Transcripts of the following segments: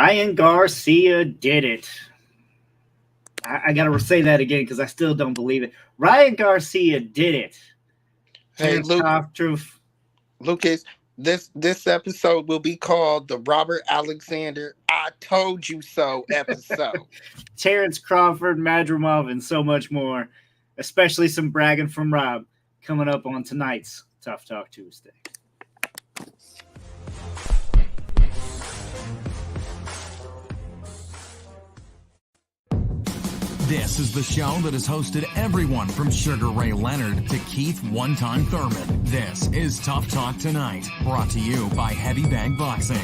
Ryan Garcia did it. I got to say that again because I still don't believe it. Ryan Garcia did it. Hey, Terrence Truth. Lucas, this episode will be called the Robert Alexander "I Told You So" episode. Terrence Crawford-Madrimov, and so much more. Especially some bragging from Rob coming up on tonight's Tough Talk Tuesday. This is the show that has hosted everyone from Sugar Ray Leonard to Keith One-Time Thurman. This is Tough Talk Tonight, brought to you by Heavy Bag Boxing.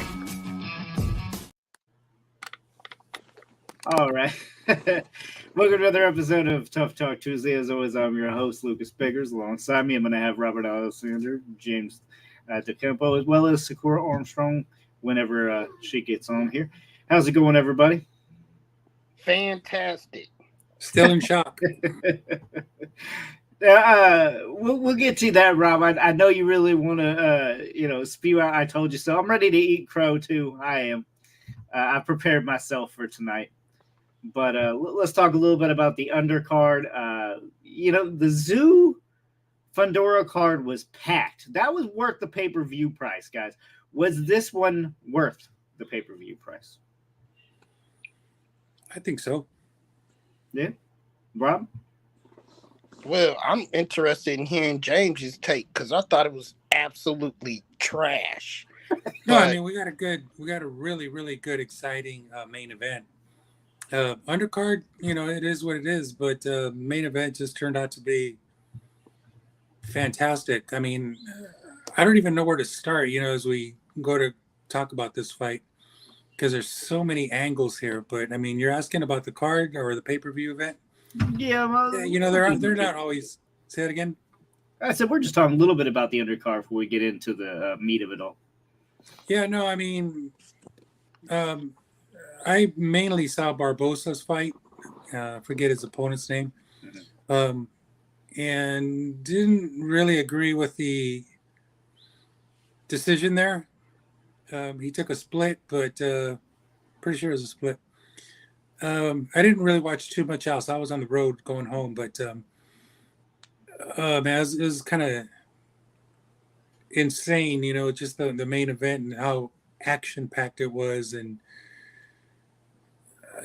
All right. Welcome to another episode of Tough Talk Tuesday. As always, I'm your host, Lucas Biggers. Alongside me, I'm going to have Robert Alexander, James DeCampo, as well as Sakura Armstrong whenever she gets on here. How's it going, everybody? Fantastic. Still in shock. We'll get to that, Rob. I know you really want to, spew out. I told you so. I'm ready to eat crow too. I am. I prepared myself for tonight. But let's talk a little bit about the undercard. The Tszyu Fundora card was packed. That was worth the pay-per-view price, guys. Was this one worth the pay-per-view price? I think so. Yeah. Rob? Well, I'm interested in hearing James's take because I thought it was absolutely trash. No, I mean we got a really, really good, exciting main event. Undercard, it is what it is, but main event just turned out to be fantastic. I mean, I don't even know where to start, as we go to talk about this fight because there's so many angles here. But I mean, you're asking about the card or the pay-per-view event? Yeah, well, they're not always. Say it again. I said we're just talking a little bit about the undercard before we get into the meat of it all. Yeah, no, I mean, I mainly saw Barbosa's fight. Forget his opponent's name, and didn't really agree with the decision there. He took a split, but pretty sure it was a split. I didn't really watch too much else. I was on the road going home, but it was kind of insane, just the main event and how action-packed it was. And,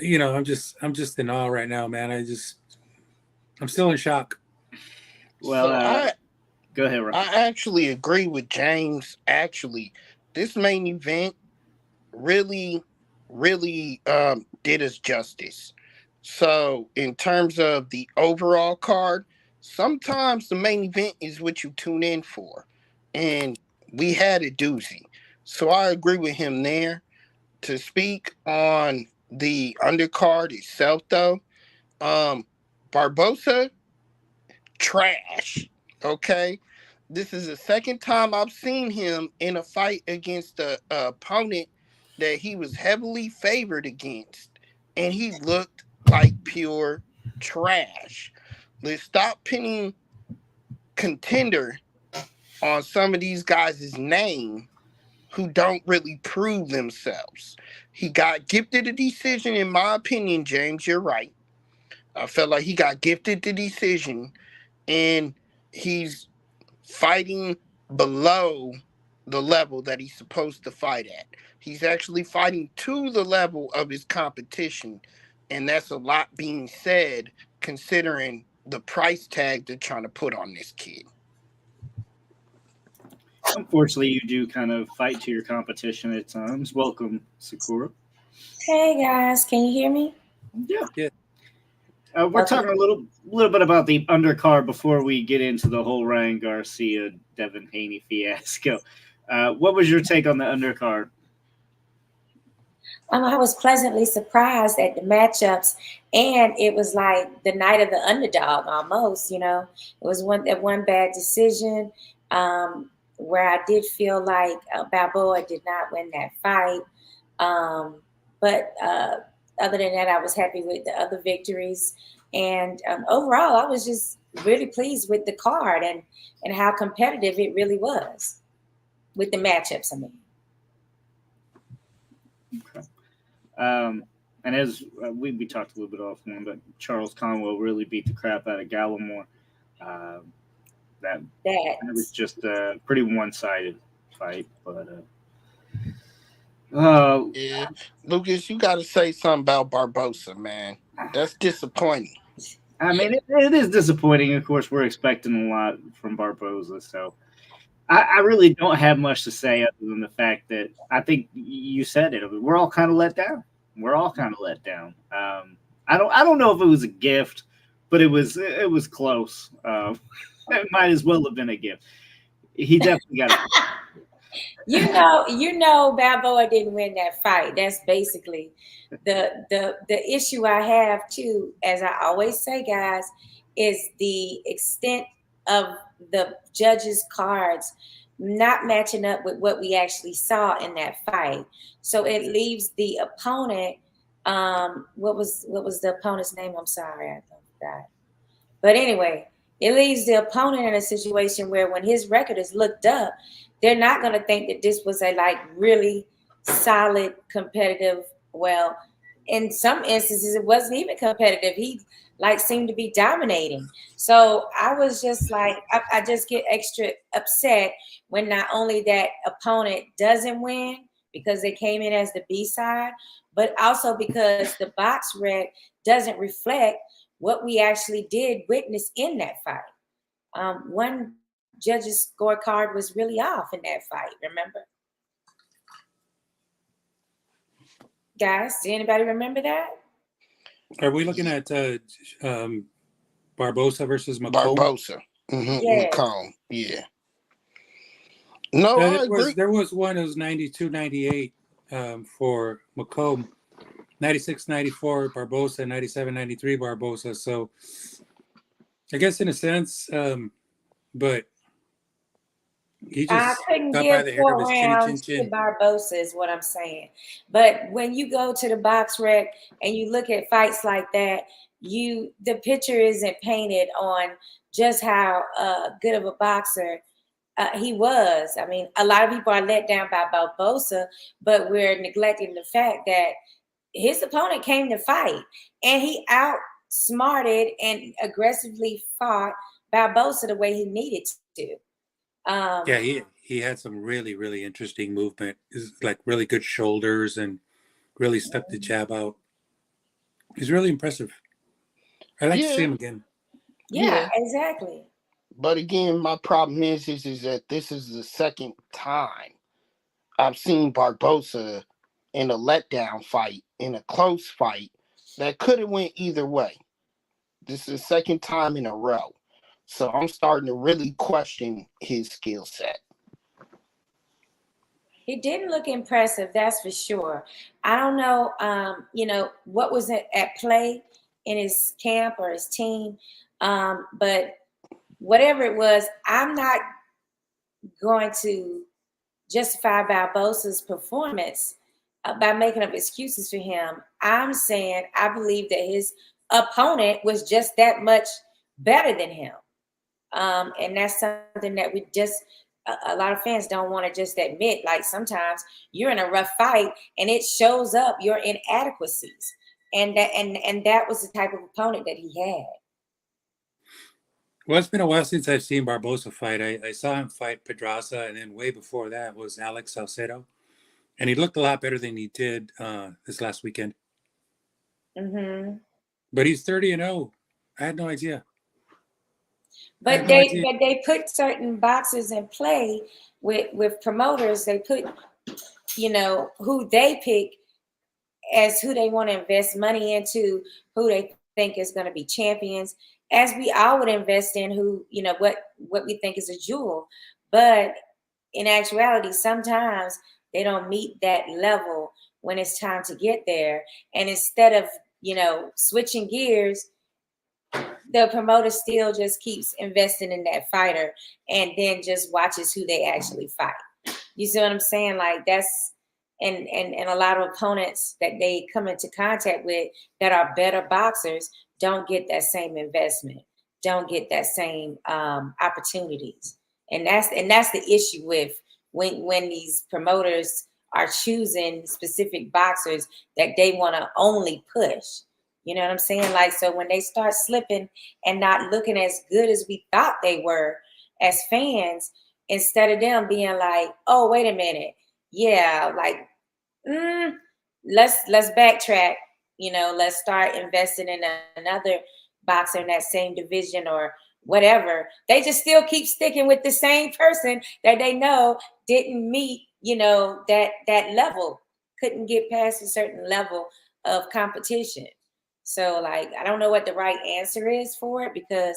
I'm just in awe right now, man. I'm still in shock. Well, go ahead, Rob. I actually agree with James. Actually, this main event really did us justice. So in terms of the overall card, sometimes the main event is what you tune in for. And we had a doozy. So I agree with him there. To speak on the undercard itself, though, Barbosa, trash. Okay? This is the second time I've seen him in a fight against an opponent that he was heavily favored against, and he looked like pure trash. Let's stop pinning contender on some of these guys' name who don't really prove themselves. He got gifted a decision, in my opinion, James, you're right. I felt like he got gifted the decision, and he's fighting below the level that he's supposed to fight at. He's actually fighting to the level of his competition, and that's a lot being said considering the price tag they're trying to put on this kid. Unfortunately, you do kind of fight to your competition at times. Welcome, Sakura. Hey guys, can you hear me? Yeah. We're talking a little bit about the undercard before we get into the whole Ryan Garcia, Devin Haney fiasco. What was your take on the undercard? I was pleasantly surprised at the matchups, and it was like the night of the underdog almost. It was one bad decision where I did feel like Balboa did not win that fight. But other than that, I was happy with the other victories. And overall, I was just really pleased with the card and how competitive it really was with the matchups, I mean. Okay. And as we talked a little bit offline, but Charles Conwell really beat the crap out of Gallimore. That was just a pretty one-sided fight. But yeah, Lucas, you got to say something about Barbosa, man. That's disappointing. I mean, it is disappointing. Of course, we're expecting a lot from Barbosa, so I really don't have much to say other than the fact that I think you said it. We're all kind of let down. I don't know if it was a gift, but it was close. It might as well have been a gift. He definitely got it. You know, Balboa didn't win that fight. That's basically the issue I have too. As I always say, guys, is the extent of the judges' cards not matching up with what we actually saw in that fight. So it leaves the opponent. What was the opponent's name? I'm sorry, I forgot. But anyway, it leaves the opponent in a situation where when his record is looked up, they're not going to think that this was a really solid competitive. Well, in some instances, it wasn't even competitive. He seemed to be dominating. So I was just I just get extra upset when not only that opponent doesn't win because they came in as the B-side, but also because the box rec doesn't reflect what we actually did witness in that fight. One judge's scorecard was really off in that fight, remember? Guys, do anybody remember that? Are we looking at Barbosa versus McComb? Barbosa. Yes. McComb. Yeah. No, I agree. There was one that was 92-98 for McComb, 96-94 Barbosa, 97-93 Barbosa. So I guess in a sense, but he just I couldn't got give by the hair 4 of his rounds chin. to Barbosa is what I'm saying. But when you go to the box rec and you look at fights like that, the picture isn't painted on just how good of a boxer he was. I mean, a lot of people are let down by Barbosa, but we're neglecting the fact that his opponent came to fight and he outsmarted and aggressively fought Barbosa the way he needed to. Yeah, he had some really, really interesting movement. He's really good shoulders and really stuck the jab out. He's really impressive. I'd like to see him again. Yeah, exactly. But again, my problem is that this is the second time I've seen Barbosa in a letdown fight, in a close fight, that could have went either way. This is the second time in a row. So I'm starting to really question his skill set. He didn't look impressive, that's for sure. I don't know, what was at play in his camp or his team, but whatever it was, I'm not going to justify Barbosa's performance by making up excuses for him. I'm saying I believe that his opponent was just that much better than him. And that's something that a lot of fans don't want to just admit. Sometimes you're in a rough fight and it shows up your inadequacies. And that was the type of opponent that he had. Well, it's been a while since I've seen Barbosa fight. I saw him fight Pedraza, and then way before that was Alex Salcedo. And he looked a lot better than he did this last weekend. Mm-hmm. But he's 30-0. I had no idea. But they put certain boxers in play with promoters. They put, who they pick as who they want to invest money into, who they think is going to be champions, as we all would invest in who, what we think is a jewel. But in actuality, sometimes they don't meet that level when it's time to get there. And instead of, switching gears, the promoter still just keeps investing in that fighter and then just watches who they actually fight. You see what I'm saying? That's and a lot of opponents that they come into contact with that are better boxers don't get that same investment, don't get that same opportunities. And that's the issue with when these promoters are choosing specific boxers that they want to only push. You know what I'm saying? Like, so when they start slipping and not looking as good as we thought they were as fans, instead of them being like, oh, wait a minute. Yeah, like, let's backtrack. You know, let's start investing in another boxer in that same division or whatever. They just still keep sticking with the same person that they know didn't meet, you know, that level, couldn't get past a certain level of competition. So, like, I don't know what the right answer is for it, because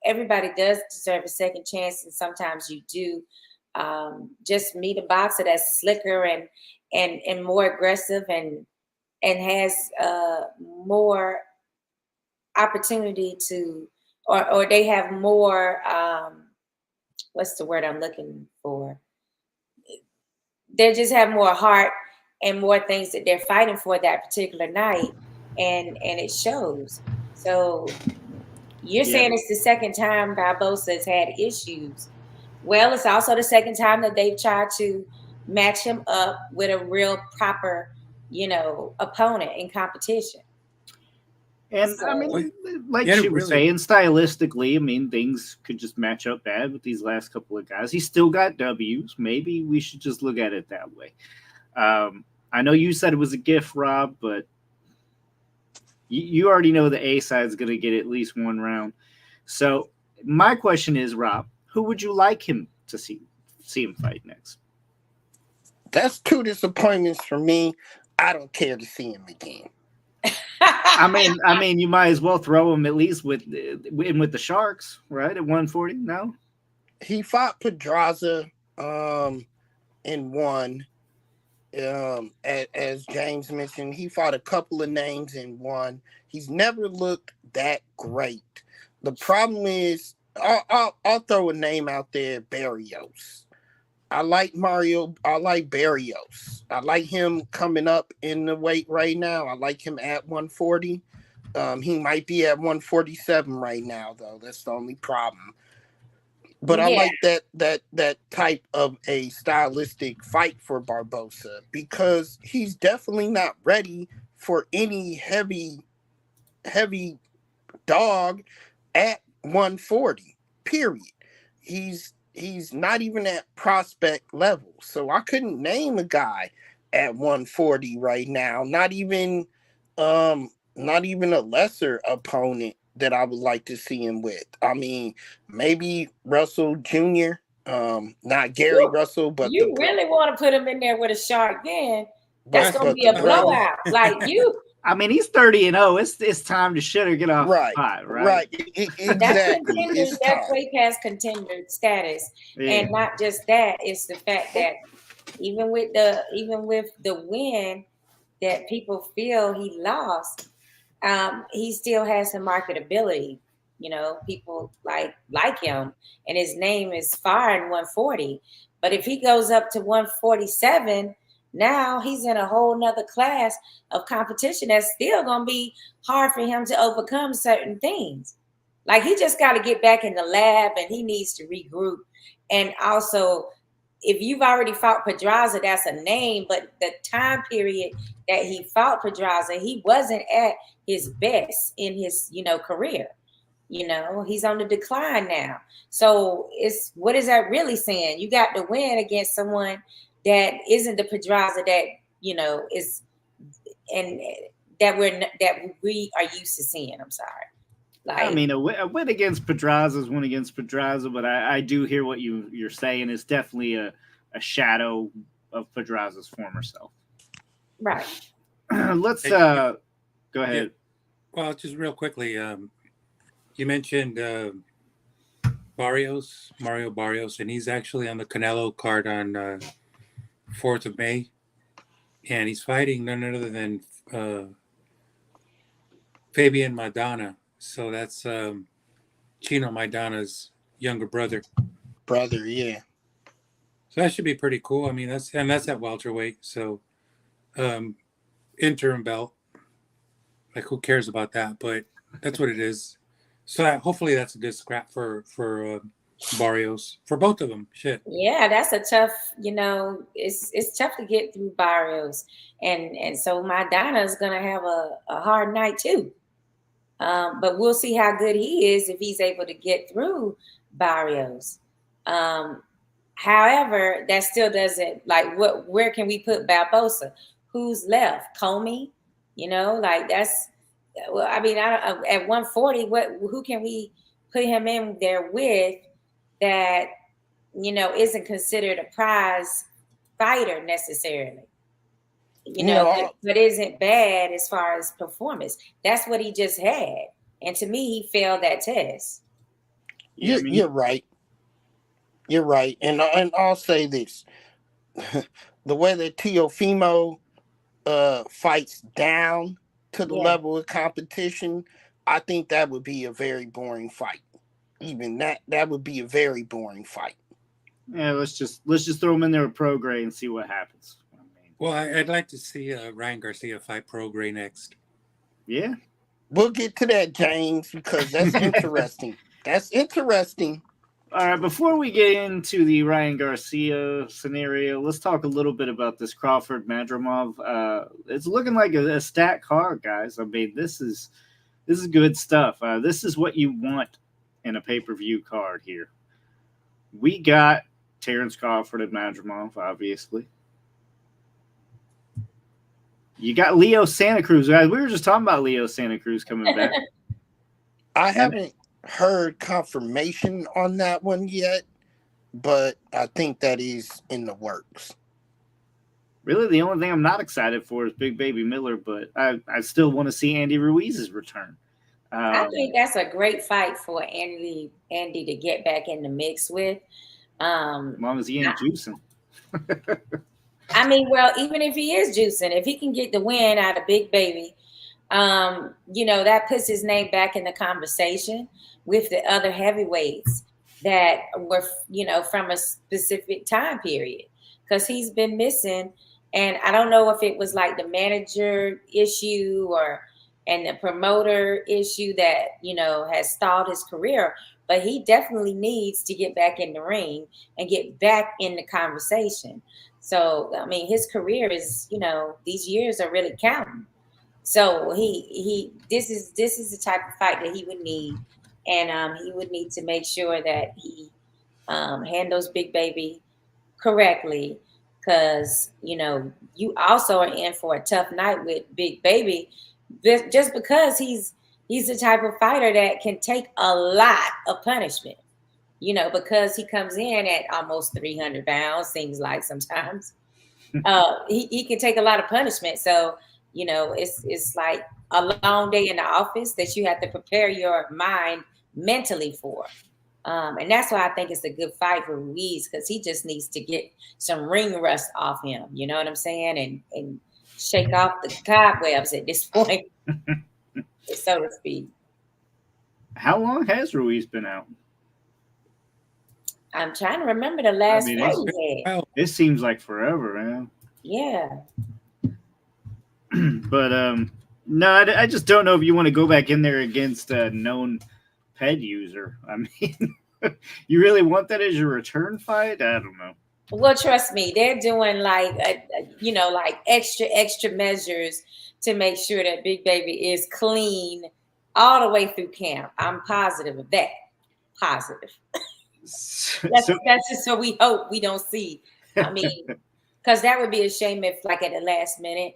everybody does deserve a second chance, and sometimes you do. Just meet a boxer that's slicker and more aggressive and has more opportunity to, or they have more, what's the word I'm looking for? They just have more heart and more things that they're fighting for that particular night, and it shows. So you're saying it's the second time Barbosa has had issues. Well, it's also the second time that they've tried to match him up with a real proper, you know, opponent in competition. And So, I mean, like Yeah, she was really. saying, stylistically, I mean, things could just match up bad with these last couple of guys. He's still got W's. Maybe we should just look at it that way. I know you said it was a gift, Rob, but you already know the A side is going to get at least one round. So my question is, Rob, who would you like him to see him fight next? That's two disappointments for me. I don't care to see him again. I mean, you might as well throw him at least with the Sharks, right? At 140. No, He fought Pedraza and won. As James mentioned, he fought a couple of names and won. He's never looked that great. The problem is, I'll throw a name out there, Barrios. I like Barrios. I like him coming up in the weight right now. I like him at 140. He might be at 147 right now, though. That's the only problem. But I like that type of a stylistic fight for Barbosa, because he's definitely not ready for any heavy dog at 140. Period. He's not even at prospect level. So I couldn't name a guy at 140 right now. Not even a lesser opponent that I would like to see him with. I mean, maybe Russell Jr., not Gary Russell, but you really want to put him in there with a shark, then that's going to but be a the brother. blowout. Like you. I mean, he's 30-0. It's time to shit or get off Right, the pot, right? right. That's Exactly. contender. It's That's time. way past contender status, Yeah. and not just that. It's the fact that even with the win that people feel he lost, he still has some marketability. You know, people like him, and his name is far in 140. But if he goes up to 147, now he's in a whole nother class of competition that's still gonna be hard for him to overcome certain things. Like, he just got to get back in the lab, and he needs to regroup. And also, if you've already fought Pedraza, that's a name, but the time period that he fought Pedraza, he wasn't at his best in his, career. He's on the decline now. So what is that really saying? You got to win against someone that isn't the Pedraza that, is, and that we are used to seeing. I'm sorry. I mean, a win against Pedraza is one against Pedraza, but I do hear what you're saying. It's definitely a shadow of Pedraza's former self. Right. Let's go ahead. Yeah. Well, just real quickly, you mentioned Mario Barrios, and he's actually on the Canelo card on 4th of May, and he's fighting none other than Fabian Maidana. So that's Chino Maidana's younger brother. Yeah. So that should be pretty cool. I mean, that's at welterweight. So interim belt. Like, who cares about that? But that's what it is. So hopefully that's a good scrap for Barrios for both of them. Shit. Yeah, that's a tough, it's tough to get through Barrios. And so Maidana is gonna have a hard night too. But we'll see how good he is if he's able to get through Barrios. However, that still doesn't where can we put Barbosa? Who's left? Comey? That's I mean, at 140, who can we put him in there with that isn't considered a prize fighter necessarily? But isn't bad as far as performance. That's what he just had. And to me, he failed that test. You're right. You're right. And I'll say this. The way that Teofimo fights down to the level of competition, I think that would be a very boring fight. Even that would be a very boring fight. Yeah, let's just throw him in there with Pro Gray and see what happens. Well, I'd like to see Ryan Garcia fight Pro Gray next. Yeah. We'll get to that, James, because that's interesting. That's interesting. All right, before we get into the Ryan Garcia scenario, let's talk a little bit about this Crawford-Madrimov. It's looking like a stacked card, guys. I mean, this is good stuff. This is what you want in a pay-per-view card here. We got Terrence Crawford and Madrimov, obviously. You got Leo Santa Cruz, guys. We were just talking about Leo Santa Cruz coming back. I haven't heard confirmation on that one yet, but I think that is in the works. Really, the only thing I'm not excited for is Big Baby Miller, but I still want to see Andy Ruiz's return. I think that's a great fight for Andy to get back in the mix with. As long as he ain't juicing. I mean, well, even if he is juicing, if he can get the win out of Big Baby, that puts his name back in the conversation with the other heavyweights that were, from a specific time period, because he's been missing. And I don't know if it was like the manager issue and the promoter issue that, has stalled his career, but he definitely needs to get back in the ring and get back in the conversation. So, I mean, his career is, these years are really counting. So this is the type of fight that he would need. And he would need to make sure that he handles Big Baby correctly, because, you also are in for a tough night with Big Baby, just because he's the type of fighter that can take a lot of punishment. Because he comes in at almost 300 pounds, seems like sometimes. He can take a lot of punishment. So, it's like a long day in the office that you have to prepare your mind mentally for. And that's why I think it's a good fight for Ruiz, because he just needs to get some ring rust off him. You know what I'm saying? And shake off the cobwebs at this point, so to speak. How long has Ruiz been out? I'm trying to remember the last fight he had. It seems like forever, man. Yeah. But no, I just don't know if you want to go back in there against a known ped user. I mean, you really want that as your return fight? I don't know. Well, trust me, they're doing like extra measures to make sure that Big Baby is clean all the way through camp. I'm positive of that. Positive. That's just so we hope we don't see. I mean, because that would be a shame if, like, at the last minute,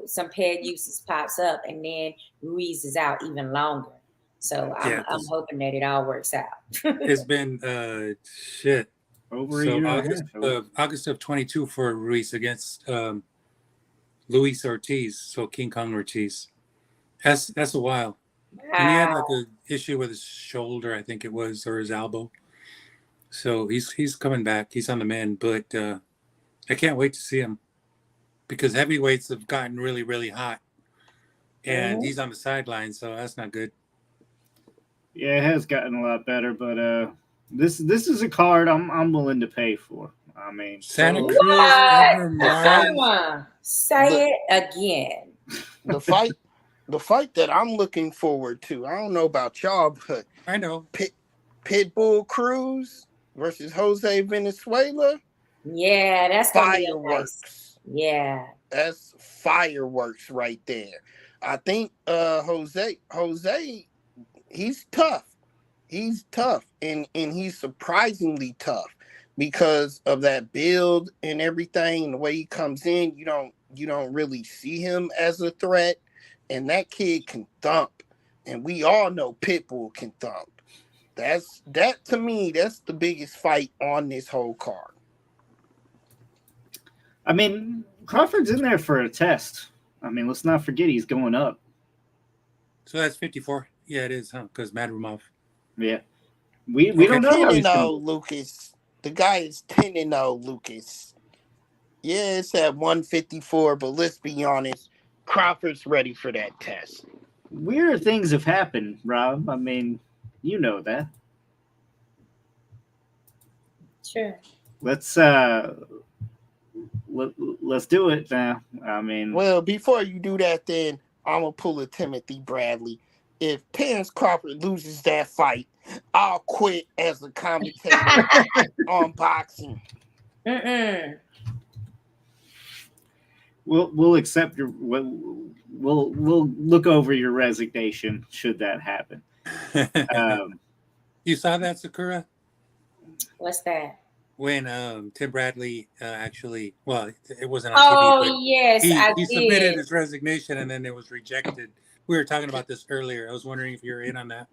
some ped uses pops up and then Ruiz is out even longer. So I'm hoping that it all works out. It's been over a year. August of 22 for Ruiz against Luis Ortiz, so King Kong Ortiz. That's a while. Wow. And he had like an issue with his shoulder, I think it was, or his elbow. So he's coming back. He's on the mend, but I can't wait to see him, because heavyweights have gotten really, really hot, and he's on the sideline, so that's not good. Yeah, it has gotten a lot better, but this is a card I'm willing to pay for. I mean, Santa Cruz. Say it again. The fight that I'm looking forward to, I don't know about y'all, but I know Pitbull Cruz versus Jose Venezuela. Yeah, that's gonna be a nice. Fireworks. Yeah. That's fireworks right there. I think Jose, he's tough. He's tough, and he's surprisingly tough because of that build and everything. The way he comes in, you don't really see him as a threat, and that kid can thump, and we all know Pitbull can thump. That to me, that's the biggest fight on this whole card. I mean, Crawford's in there for a test. I mean, let's not forget he's going up. So that's 54. Yeah, it is, huh? Because Madrimov. Yeah. We don't know how he's going. Lucas. The guy is 10-0, Lucas. Yeah, it's at 154, but let's be honest, Crawford's ready for that test. Weird things have happened, Rob. I mean, you know that. Sure. Let's do it now. I mean, well, before you do that, then I'm gonna pull a Timothy Bradley. If Terrence Crawford loses that fight, I'll quit as a commentator on boxing. We'll accept your. We'll look over your resignation should that happen. You saw that, Sakura? What's that? When Tim Bradley actually, well, it wasn't on TV. Oh, yes, he submitted his resignation and then it was rejected. We were talking about this earlier. I was wondering if you're in on that.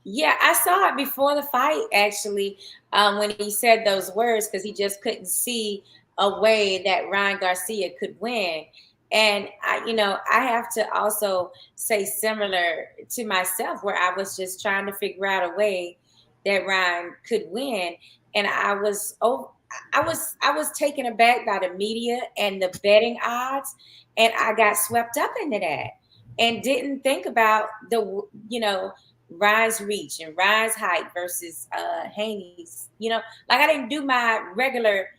Yeah, I saw it before the fight, actually, when he said those words, because he just couldn't see a way that Ryan Garcia could win. And I have to also say similar to myself, where I was just trying to figure out a way that Ryan could win. And I was taken aback by the media and the betting odds, and I got swept up into that and didn't think about Ryan's reach and Ryan's height versus Haney's. I didn't do my regular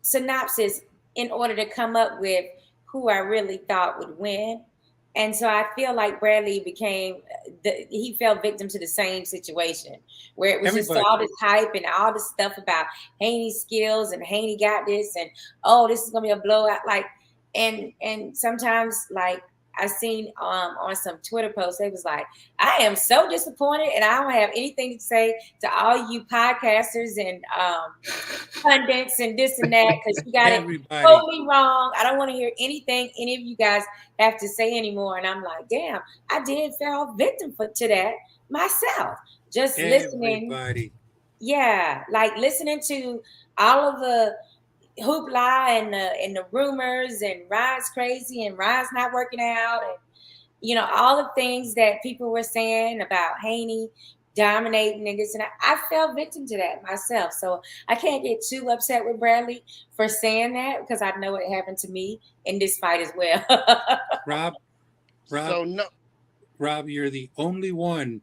synopsis in order to come up with who I really thought would win. And so I feel like Bradley he fell victim to the same situation where it was just all this hype and all this stuff about Haney's skills and Haney got this and, oh, this is going to be a blowout. And sometimes I seen on some Twitter posts, they was like, I am so disappointed and I don't have anything to say to all you podcasters and pundits and this and that, because you got it totally wrong. I don't want to hear anything any of you guys have to say anymore. And I'm like, damn, I did fall victim to that myself. Just listening. Yeah, listening to all of the hoopla and the rumors and Ryan's crazy and Ryan's not working out and all the things that people were saying about Haney dominating and this and that. I fell victim to that myself, so I can't get too upset with Bradley for saying that because I know it happened to me in this fight as well. Rob, you're the only one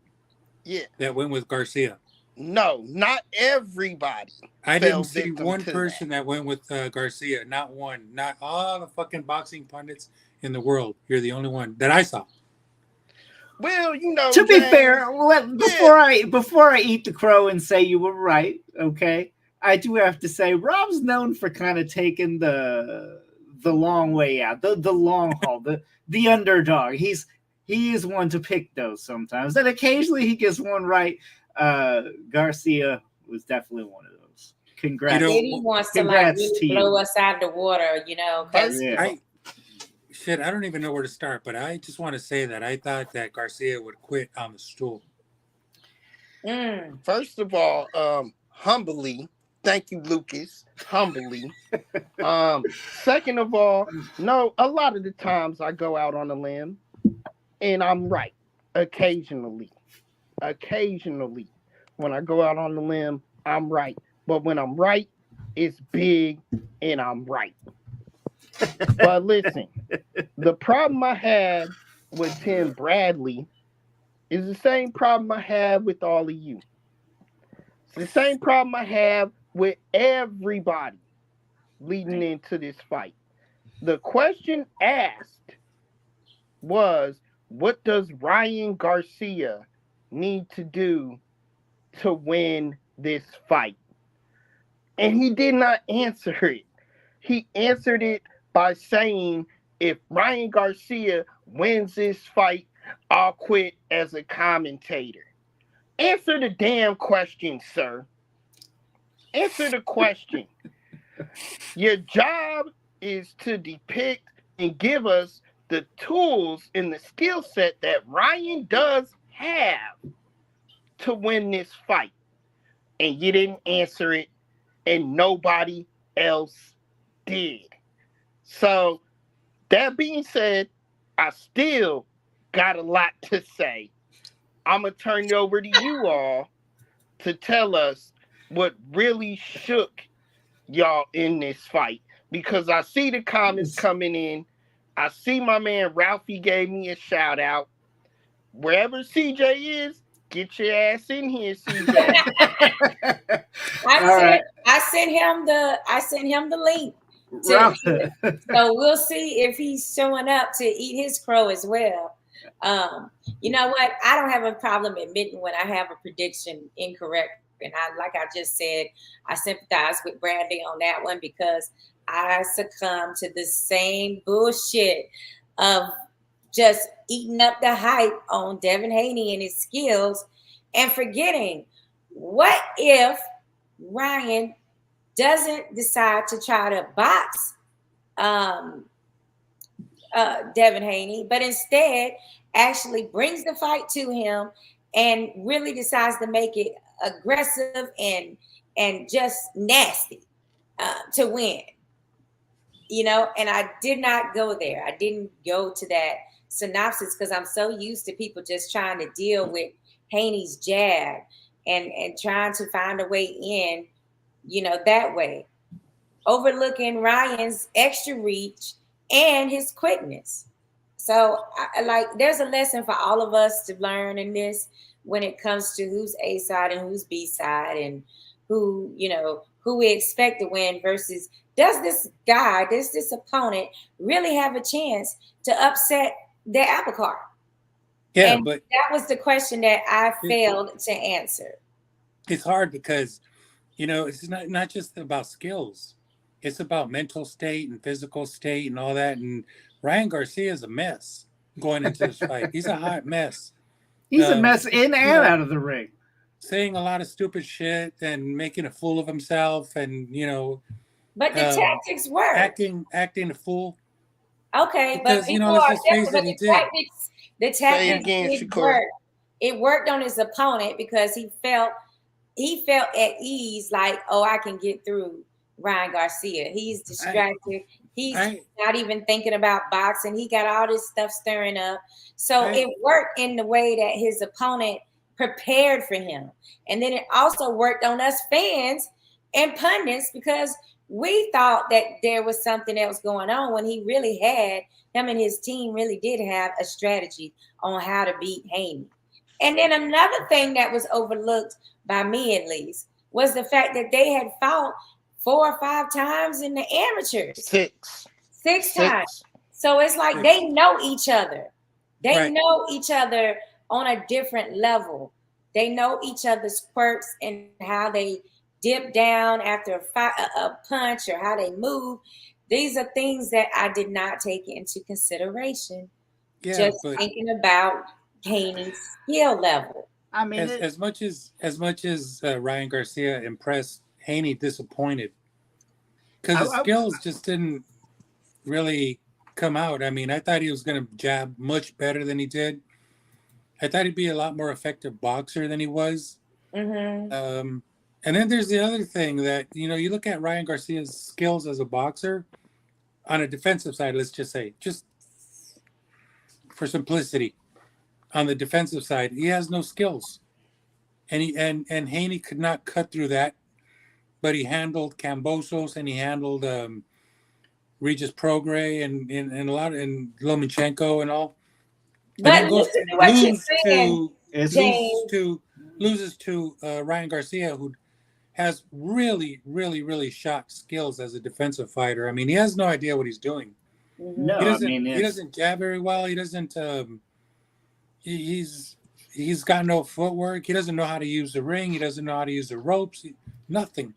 that went with Garcia. No, not everybody. I didn't see one person that went with Garcia. Not one. Not all the fucking boxing pundits in the world. You're the only one that I saw. Well, to be fair, before I eat the crow and say you were right, okay, I do have to say Rob's known for kind of taking the long way out, the long haul, the underdog. He is one to pick those sometimes, and occasionally he gets one right. Garcia was definitely one of those. Congrats. He wants to really blow us out of the water, because I don't even know where to start, but I just want to say that I thought that Garcia would quit on the stool. First of all, humbly, thank you, Lucas. Humbly. Second of all, no, a lot of the times I go out on a limb and I'm right. Occasionally, when I go out on the limb, I'm right. But when I'm right, it's big and I'm right. But listen, the problem I had with Tim Bradley is the same problem I have with all of you. It's the same problem I have with everybody leading into this fight. The question asked was, what does Ryan Garcia need to do to win this fight? And he did not answer it. He answered it by saying, if Ryan Garcia wins this fight, I'll quit as a commentator. Answer the damn question, sir. Answer the question. Your job is to depict and give us the tools and the skill set that Ryan does have to win this fight. And you didn't answer it, and nobody else did. So, that being said, I still got a lot to say. I'm going to turn it over to you all to tell us what really shook y'all in this fight. Because I see the comments coming in. I see my man Ralphie gave me a shout out. Wherever CJ is, get your ass in here, CJ. I sent him the link. So we'll see if he's showing up to eat his crow as well. You know what? I don't have a problem admitting when I have a prediction incorrect. And like I just said, I sympathize with Brandy on that one because I succumb to the same bullshit of just eating up the hype on Devin Haney and his skills and forgetting, what if Ryan doesn't decide to try to box Devin Haney, but instead actually brings the fight to him and really decides to make it aggressive and just nasty to win. You know, and I did not go there. I didn't go to that synopsis because I'm so used to people just trying to deal with Haney's jab and trying to find a way in, you know, that way, overlooking Ryan's extra reach and his quickness. So, there's a lesson for all of us to learn in this when it comes to who's A side and who's B side and who, you know, who we expect to win versus does this guy, this opponent really have a chance to upset their apple cart? Yeah, and but that was the question that I failed to answer. It's hard because, you know, it's not just about skills. It's about mental state and physical state and all that. And Ryan Garcia is a mess going into this fight. He's a hot mess. He's a mess in and out of the ring. Saying a lot of stupid shit and making a fool of himself and, you know. But the tactics work. Acting a fool. Okay, because, but you know, let's just face it, the tactics did work. It worked on his opponent because he felt at ease, like, oh, I can get through Ryan Garcia. He's distracted. He's not even thinking about boxing. He got all this stuff stirring up. So it worked in the way that his opponent prepared for him. And then it also worked on us fans and pundits because we thought that there was something else going on when he really had, him and his team really did have a strategy on how to beat Haney. And then another thing that was overlooked by me, at least, was the fact that they had fought 4 or 5 times in the amateurs. Six times. So it's like they know each other. They know each other on a different level. They know each other's quirks and how they dip down after a punch or how they move. These are things that I did not take into consideration. Just thinking about Haney's skill level. I mean, as much as Ryan Garcia impressed, Haney disappointed because his skills just didn't really come out. I mean, I thought he was going to jab much better than he did. I thought he'd be a lot more effective boxer than he was. Mm-hmm. And then there's the other thing that, you know, you look at Ryan Garcia's skills as a boxer on a defensive side, let's just say, just for simplicity, on the defensive side, he has no skills. And Haney could not cut through that, but he handled Kambosos and he handled Regis Prograis and a lot and Lomachenko and all. But listen to what you're saying. Loses to Ryan Garcia, who has really, really, really shot skills as a defensive fighter. I mean, he has no idea what he's doing. No, he doesn't jab very well. He doesn't. He's He's got no footwork. He doesn't know how to use the ring. He doesn't know how to use the ropes. Nothing.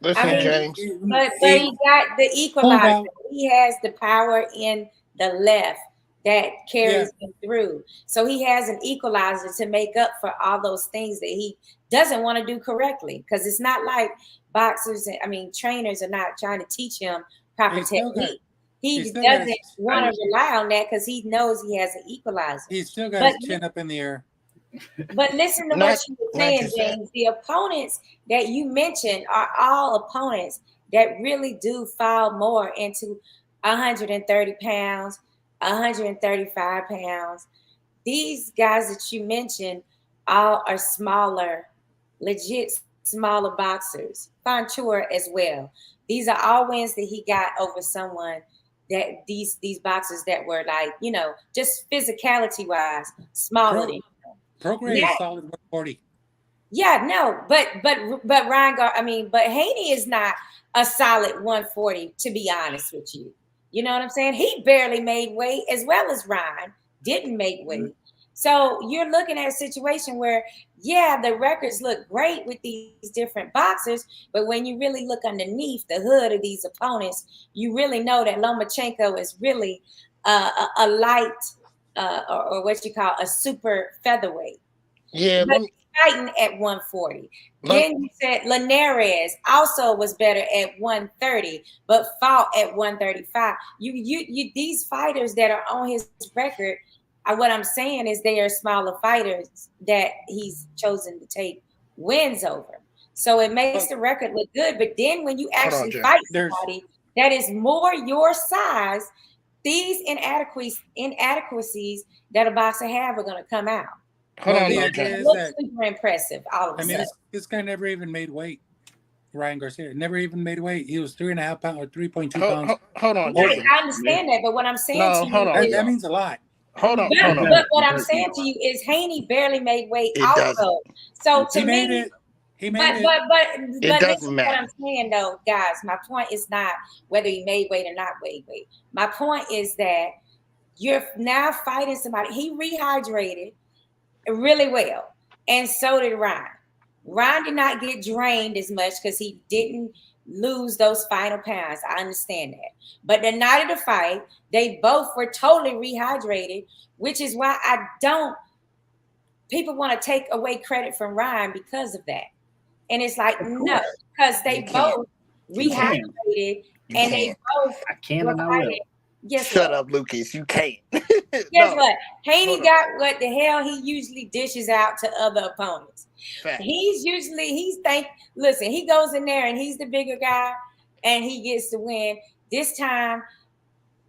Listen, I mean, James. But he got the equalizer. He has the power in the left that carries him through. So he has an equalizer to make up for all those things that he doesn't want to do correctly. Because it's not like trainers are not trying to teach him proper technique. He doesn't want to rely on that because he knows he has an equalizer. He's still got his chin up in the air. But listen to what you were saying, James. The opponents that you mentioned are all opponents that really do fall more into 130 pounds, 135 pounds. These guys that you mentioned all are smaller, legit smaller boxers. Fontour as well. These are all wins that he got over someone that these boxers that were like, just physicality wise, smaller than him. Prograde is solid 140. Yeah, no, but but Haney is not a solid 140, to be honest with you. You know what I'm saying? He barely made weight, as well as Ryan didn't make weight. So you're looking at a situation where, the records look great with these different boxers, but when you really look underneath the hood of these opponents, you really know that Lomachenko is really a light or what you call a super featherweight. Yeah, but fighting at 140. Then you said Ramirez also was better at 130, but fought at 135. You these fighters that are on his record, what I'm saying is they are smaller fighters that he's chosen to take wins over. So it makes the record look good. But then when you actually fight somebody that is more your size, these inadequacies that a boxer have are going to come out. It looks super impressive. All of a sudden. This guy never even made weight. Ryan Garcia never even made weight. He was 3.5 pounds or 3.2 pounds. Hold on. I understand that, but what I'm saying to you is that means a lot. Hold on. But what I'm saying to you is Haney barely made weight also. So to me, he made it. It doesn't matter. What I'm saying though, guys, my point is not whether he made weight or not made weight. My point is that you're now fighting somebody. He rehydrated really well, and so did Ryan. Ryan did not get drained as much because he didn't lose those final pounds. I understand that. But the night of the fight, they both were totally rehydrated, which is why people want to take away credit from Ryan because of that. And it's like, no, because they both rehydrated and they both were fighting. Shut up, Lucas. You can't. Guess what? Haney got what the hell he usually dishes out to other opponents. Fact. Listen, he goes in there and he's the bigger guy and he gets to win. This time,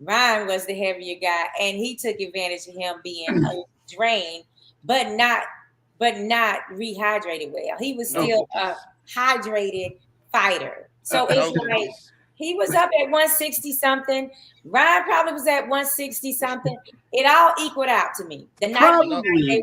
Ryan was the heavier guy and he took advantage of him being drained, but not rehydrated well. He was still a hydrated fighter. So it's like he was up at 160 something. Ryan probably was at 160 something. It all equaled out to me. Probably,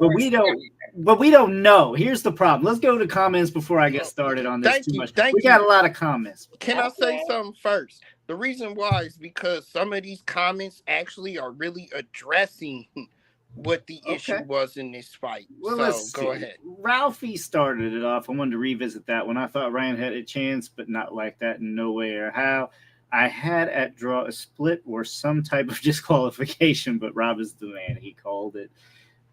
but we don't know. Here's the problem. Let's go to comments before I get started on this too much. We got a lot of comments. Can I say something first? The reason why is because some of these comments actually are really addressing what the issue was in this fight. Well, so go ahead. Ralphie started it off. I wanted to revisit that one. I thought Ryan had a chance, but not like that in no way or how. I had at draw a split or some type of disqualification, but Rob is the man. He called it.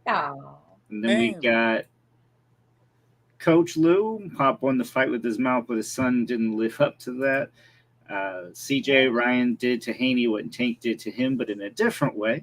Oh. And then we got Coach Lou. Pop won the fight with his mouth, but his son didn't live up to that. CJ Ryan did to Haney what Tank did to him, but in a different way.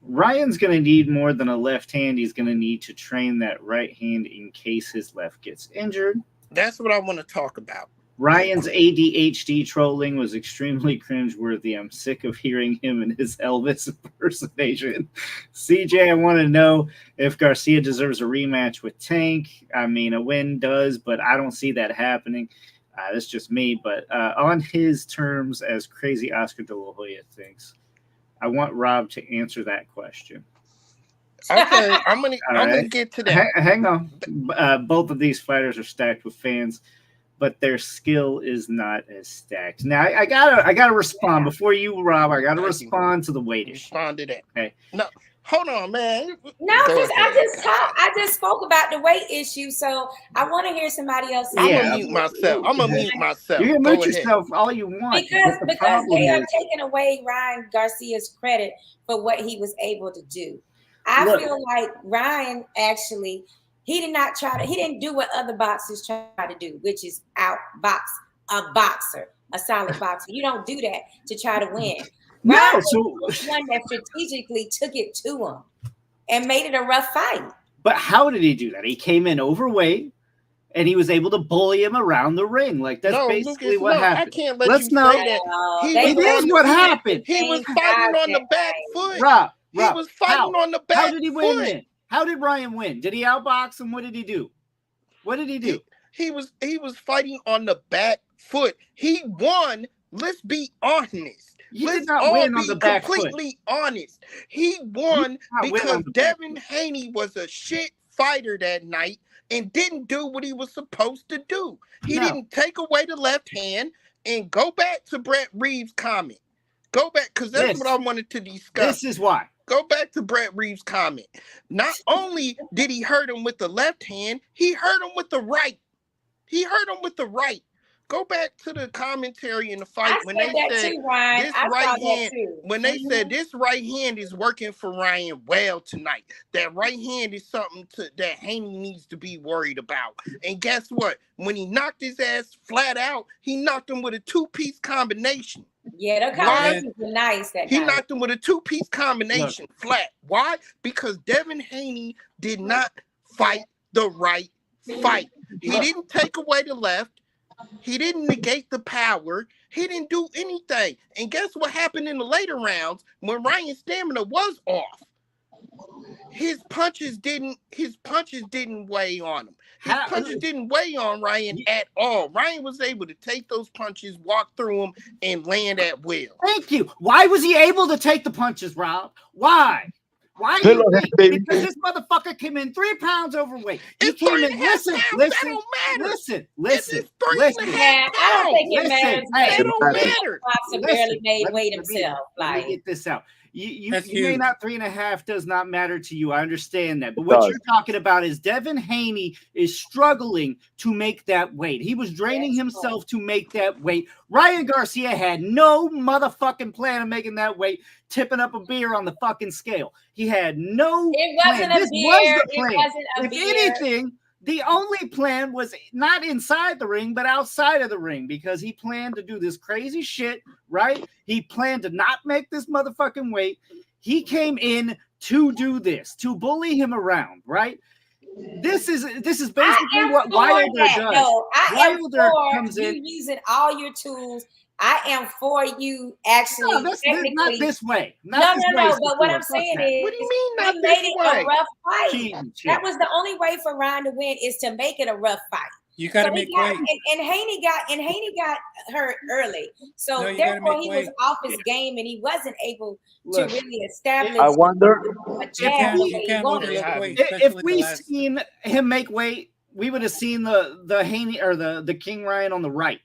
Ryan's going to need more than a left hand. He's going to need to train that right hand in case his left gets injured. That's what I want to talk about. Ryan's ADHD trolling was extremely cringeworthy. I'm sick of hearing him and his Elvis impersonation. CJ, I want to know if Garcia deserves a rematch with Tank. I mean, a win does, but I don't see that happening. That's just me. But on his terms, as crazy Oscar De La Hoya thinks, I want Rob to answer that question. Okay, I'm gonna get to that. Hang on. Both of these fighters are stacked with fans, but their skill is not as stacked. Now I gotta respond before you, Rob. I gotta respond to the weight issue. Respond to that. Okay. No, Hold on, man. No, Go because ahead. I just spoke about the weight issue, so I want to hear somebody else. I'm Yeah. gonna mute myself. I'm gonna mute myself. You can Go mute ahead. yourself all you want. Because but the problem they are is, taking away Ryan Garcia's credit for what he was able to do. I Look. feel like Ryan actually he didn't do what other boxers try to do, which is outbox a boxer, a solid boxer. You don't do that to try to win. No, Ryan so was one that strategically took it to him and made it a rough fight. but how did he do that? He came in overweight and he was able to bully him around the ring. Like that's basically Lucas, what happened. I can't let Let's you know. say that. They It is what happened. He was fighting on the back foot. Rob, He was fighting on the back how did he win foot. then? How did Ryan win? Did he outbox him? What did he do? What did he do? He was fighting on the back foot. He won. Let's be honest. He Let's did not all win be on the back foot. completely honest. He won because Devin Haney was a shit fighter that night and didn't do what he was supposed to do. He didn't take away the left hand. And go back to Brett Reeves' comment. Go back, because that's what I wanted to discuss. This is why. Go back to Brett Reeves' comment. Not only did he hurt him with the left hand, he hurt him with the right. He hurt him with the right. Go back to the commentary in the fight when they said this right hand. When they said this right hand is working for Ryan well tonight. That right hand is something that Haney needs to be worried about. And guess what? When he knocked his ass flat out, he knocked him with a two-piece combination. Yeah, the combinations were nice. He knocked him with a two-piece combination flat. Why? Because Devin Haney did not fight the right fight. He didn't take away the left. He didn't negate the power. He didn't do anything. And guess what happened in the later rounds when Ryan's stamina was off? His punches didn't weigh on him. His punches didn't weigh on Ryan at all. Ryan was able to take those punches, walk through them, and land at will. Thank you. Why was he able to take the punches, Rob? Why? Why? Because this motherfucker came in 3 pounds overweight. He came in. Listen. Yeah, I don't think it matters. It don't matter. Boxer barely made weight himself. Let me get this out. You may not 3.5 does not matter to you. I understand that. But what you're talking about is Devin Haney is struggling to make that weight. He was draining himself to make that weight. Ryan Garcia had no motherfucking plan of making that weight, tipping up a beer on the fucking scale. He had no plan. This was the plan. If anything, the only plan was not inside the ring, but outside of the ring, because he planned to do this crazy shit, right? He planned to not make this motherfucking weight. He came in to do this, to bully him around, right? This is basically what Wilder does. No, Wilder comes in using all your tools. I am for you actually. No, not this way. No. But what I'm saying is, what do you mean not made this it way? a rough fight. That was the only way for Ryan to win, is to make it a rough fight. You got to make weight. And Haney got hurt early, so therefore he was off his game, and he wasn't able to really establish. I wonder if we seen him make weight, we would have seen the Haney or the King Ryan on the right.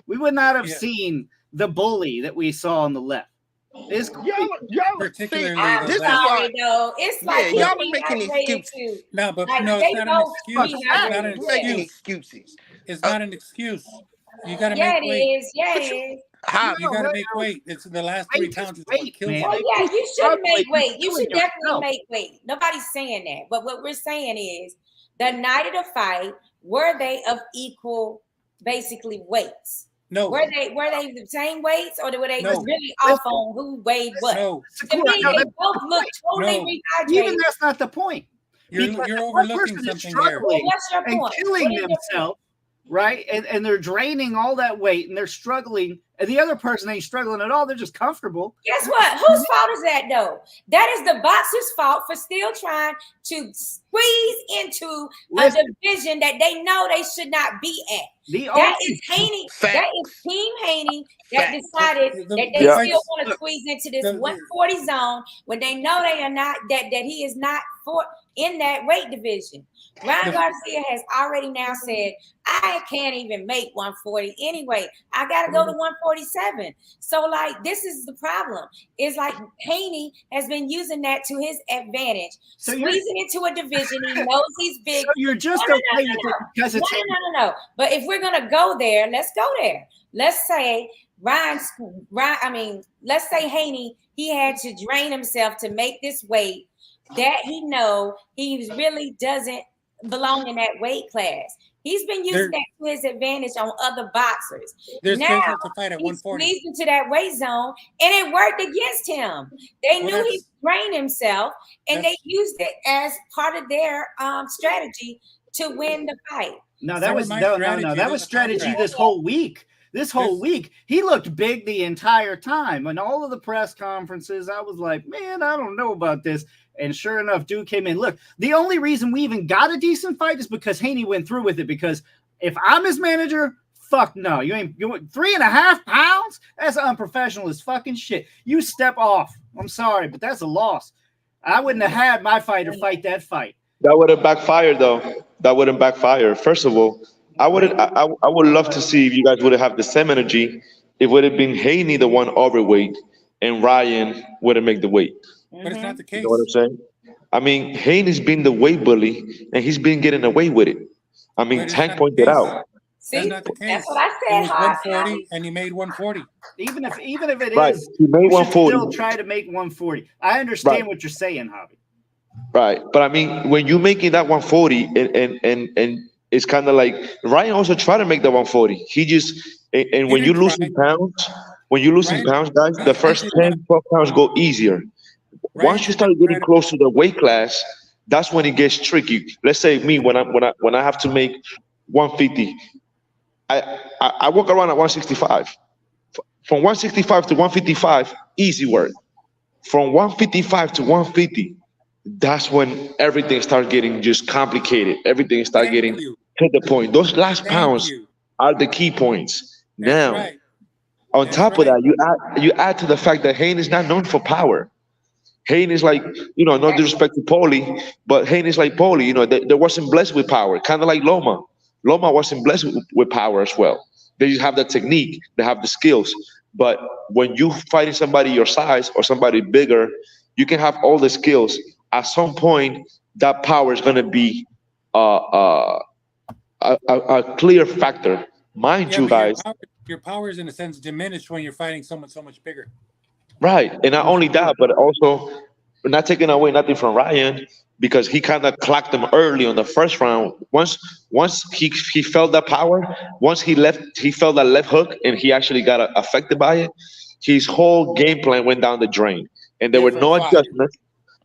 We would not have seen the bully that we saw on the left. Y'all particularly this is why. It's like y'all are making excuses. No, but no, it's not an excuse. It's not an Making excuse. excuses. It's not an excuse. You got to make weight. Yeah, it is. How? You got to make weight. It's the last 3 pounds is what kills you. Oh, yeah, you should make weight. You should definitely make weight. Nobody's saying that. But what we're saying is, the night of the fight, were they of equal, basically, weights? No. Were they the same weights, or were they really off on who weighed what? No. To me, they both look totally rehydrated. Even that's not the point. You're overlooking something there. Well, what's your point? And killing themselves, right? And they're draining all that weight, and they're struggling. And the other person ain't struggling at all. They're just comfortable. Guess what? Whose fault is that, though? That is the boxer's fault for still trying to squeeze into a division that they know they should not be at. That is Haney. That is Team Haney that decided that they still want to squeeze into this 140 zone when they know they are not. That he is not for. in that weight division. Ryan Garcia has already now said, I can't even make 140 anyway. I got to go to 147. So, like, this is the problem. It's like Haney has been using that to his advantage, So squeezing into a division. He knows he's big. So you're just okay with it because it's No. But if we're going to go there, let's go there. Let's say let's say Haney, he had to drain himself to make this weight that he know he really doesn't belong in that weight class. He's been using that to his advantage on other boxers. Now to fight at 140. He's squeezed into that weight zone, and it worked against him. They knew he drained himself, and they used it as part of their strategy to win the fight. No, that was That was strategy this whole week. This whole week, he looked big the entire time. And all of the press conferences, I was like, man, I don't know about this. And sure enough, dude came in. Look, the only reason we even got a decent fight is because Haney went through with it. Because if I'm his manager, fuck no. You want 3.5 pounds? That's unprofessional as fucking shit. You step off. I'm sorry, but that's a loss. I wouldn't have had my fighter fight that fight. That would have backfired, though. That wouldn't backfire. First of all, I would love to see if you guys would have the same energy. It would have been Haney the one overweight, and Ryan would have made the weight. But it's not the case. You know what I'm saying? I mean, Haney's been the weight bully, and he's been getting away with it. I mean, Tank pointed out. See, that's not the case. That's what I said. It was 140, and he made 140. Even if it right. is, he made 140. Still try to make 140. I understand what you're saying, Javi. Right, but I mean, when you're making that 140, and it's kind of like Ryan also tried to make the 140. He just and when you losing pounds, guys, the first 10, 12 pounds go easier. Once you start getting close to the weight class, that's when it gets tricky. Let's say me when I have to make 150, I walk around at 165. From 165 to 155, easy work. From 155 to 150, that's when everything starts getting just complicated. Everything starts getting to the point. Those last pounds are the key points. Now, on top of that, you add to the fact that Haney is not known for power. Haney is like, no disrespect to Paulie, but Haney is like Paulie, they wasn't blessed with power, kind of like Loma. Loma wasn't blessed with power as well. They just have the technique, they have the skills. But when you fighting somebody your size or somebody bigger, you can have all the skills. At some point, that power is going to be a clear factor. Mind you, guys. Your power is in a sense diminished when you're fighting someone so much bigger. Right, and not only that, but also not taking away nothing from Ryan, because he kind of clocked him early on the first round. Once he felt that power, once he felt that left hook, and he actually got affected by it. His whole game plan went down the drain, and there were no adjustments.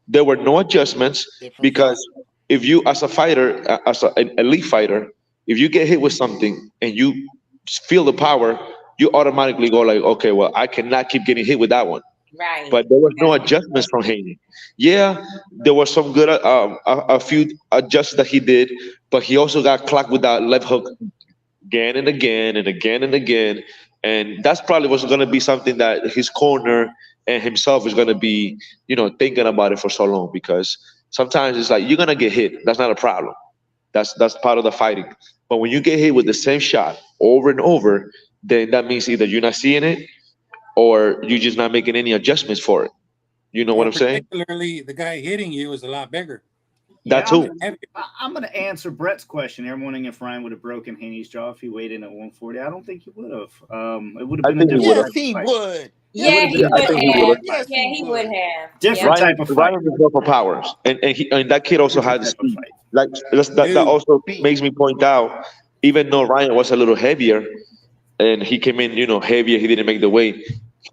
There were no adjustments because if you, as a fighter, as an elite fighter, if you get hit with something and you feel the power, you automatically go like, okay, well, I cannot keep getting hit with that one. Right. But there was no adjustments from Haney. Yeah, there was some good, a few adjustments that he did, but he also got clocked with that left hook again and again and again and again. And that's probably was going to be something that his corner and himself is going to be, thinking about it for so long, because sometimes it's like, you're going to get hit. That's not a problem. That's part of the fighting. But when you get hit with the same shot over and over, then that means either you're not seeing it or you're just not making any adjustments for it. You know what I'm saying? Particularly, the guy hitting you is a lot bigger. That too. I'm going to answer Brett's question. They're wondering if Ryan would have broken Haney's jaw if he weighed in at 140. I don't think he would have. It would have been a different Yes, he would. Yeah, he would have. Yes, he would have. Different type of fight. Ryan is known for powers, and that kid also had the speed. Like that also makes me point out, even though Ryan was a little heavier, and he came in, heavier, he didn't make the weight.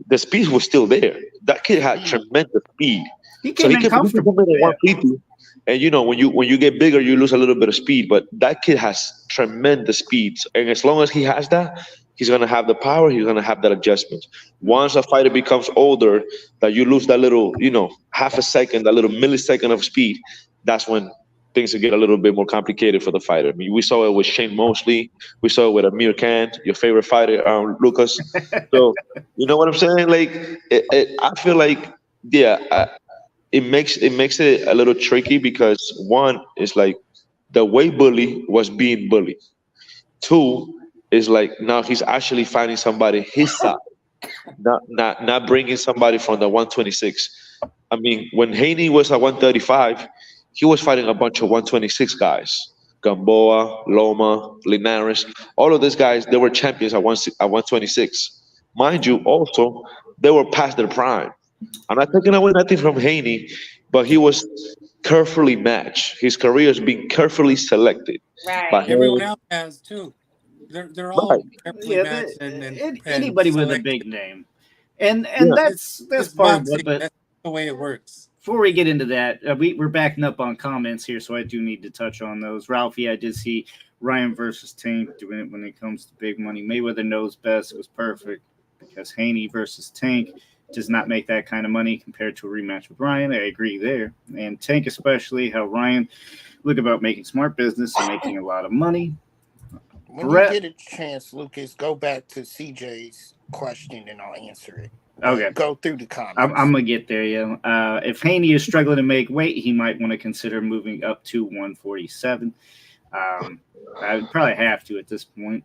The speed was still there. That kid had tremendous speed. He came in comfortable. He came in at 150. And when you get bigger, you lose a little bit of speed. But that kid has tremendous speed, and as long as he has that, he's gonna have the power. He's gonna have that adjustment. Once a fighter becomes older, that you lose that little, half a second, that little millisecond of speed. That's when things will get a little bit more complicated for the fighter. I mean, we saw it with Shane Mosley. We saw it with Amir Khan, your favorite fighter, Lucas. So you know what I'm saying? Like, I feel like, it makes it a little tricky because one is like the way bully was being bullied. Two is like now he's actually finding somebody his side, not bringing somebody from the 126. I mean, when Haney was at 135, he was fighting a bunch of 126 guys. Gamboa, Loma, Linares, all of these guys, they were champions at 126. Mind you, also, they were past their prime. I'm not taking away nothing from Haney, but he was carefully matched. His career is being carefully selected. Right. Everyone else has too. They're all Right. carefully matched and anybody with a selected. big name, and Yeah. that's It's part of boxing. it. But That's the way it works. before we get into that, we're backing up on comments here, so I do need to touch on those. Ralphie, I did see Ryan versus Tank doing it when it comes to big money. Mayweather knows best. It was perfect because Haney versus Tank does not make that kind of money compared to a rematch with Ryan. I agree there. And Tank especially, how Ryan look about making smart business and making a lot of money. When Brett. you get a chance, Lucas, go back to CJ's question and I'll answer it. Okay. Go through the comments. I'm going to get there, yeah. If Haney is struggling to make weight, he might want to consider moving up to 147. I would probably have to at this point.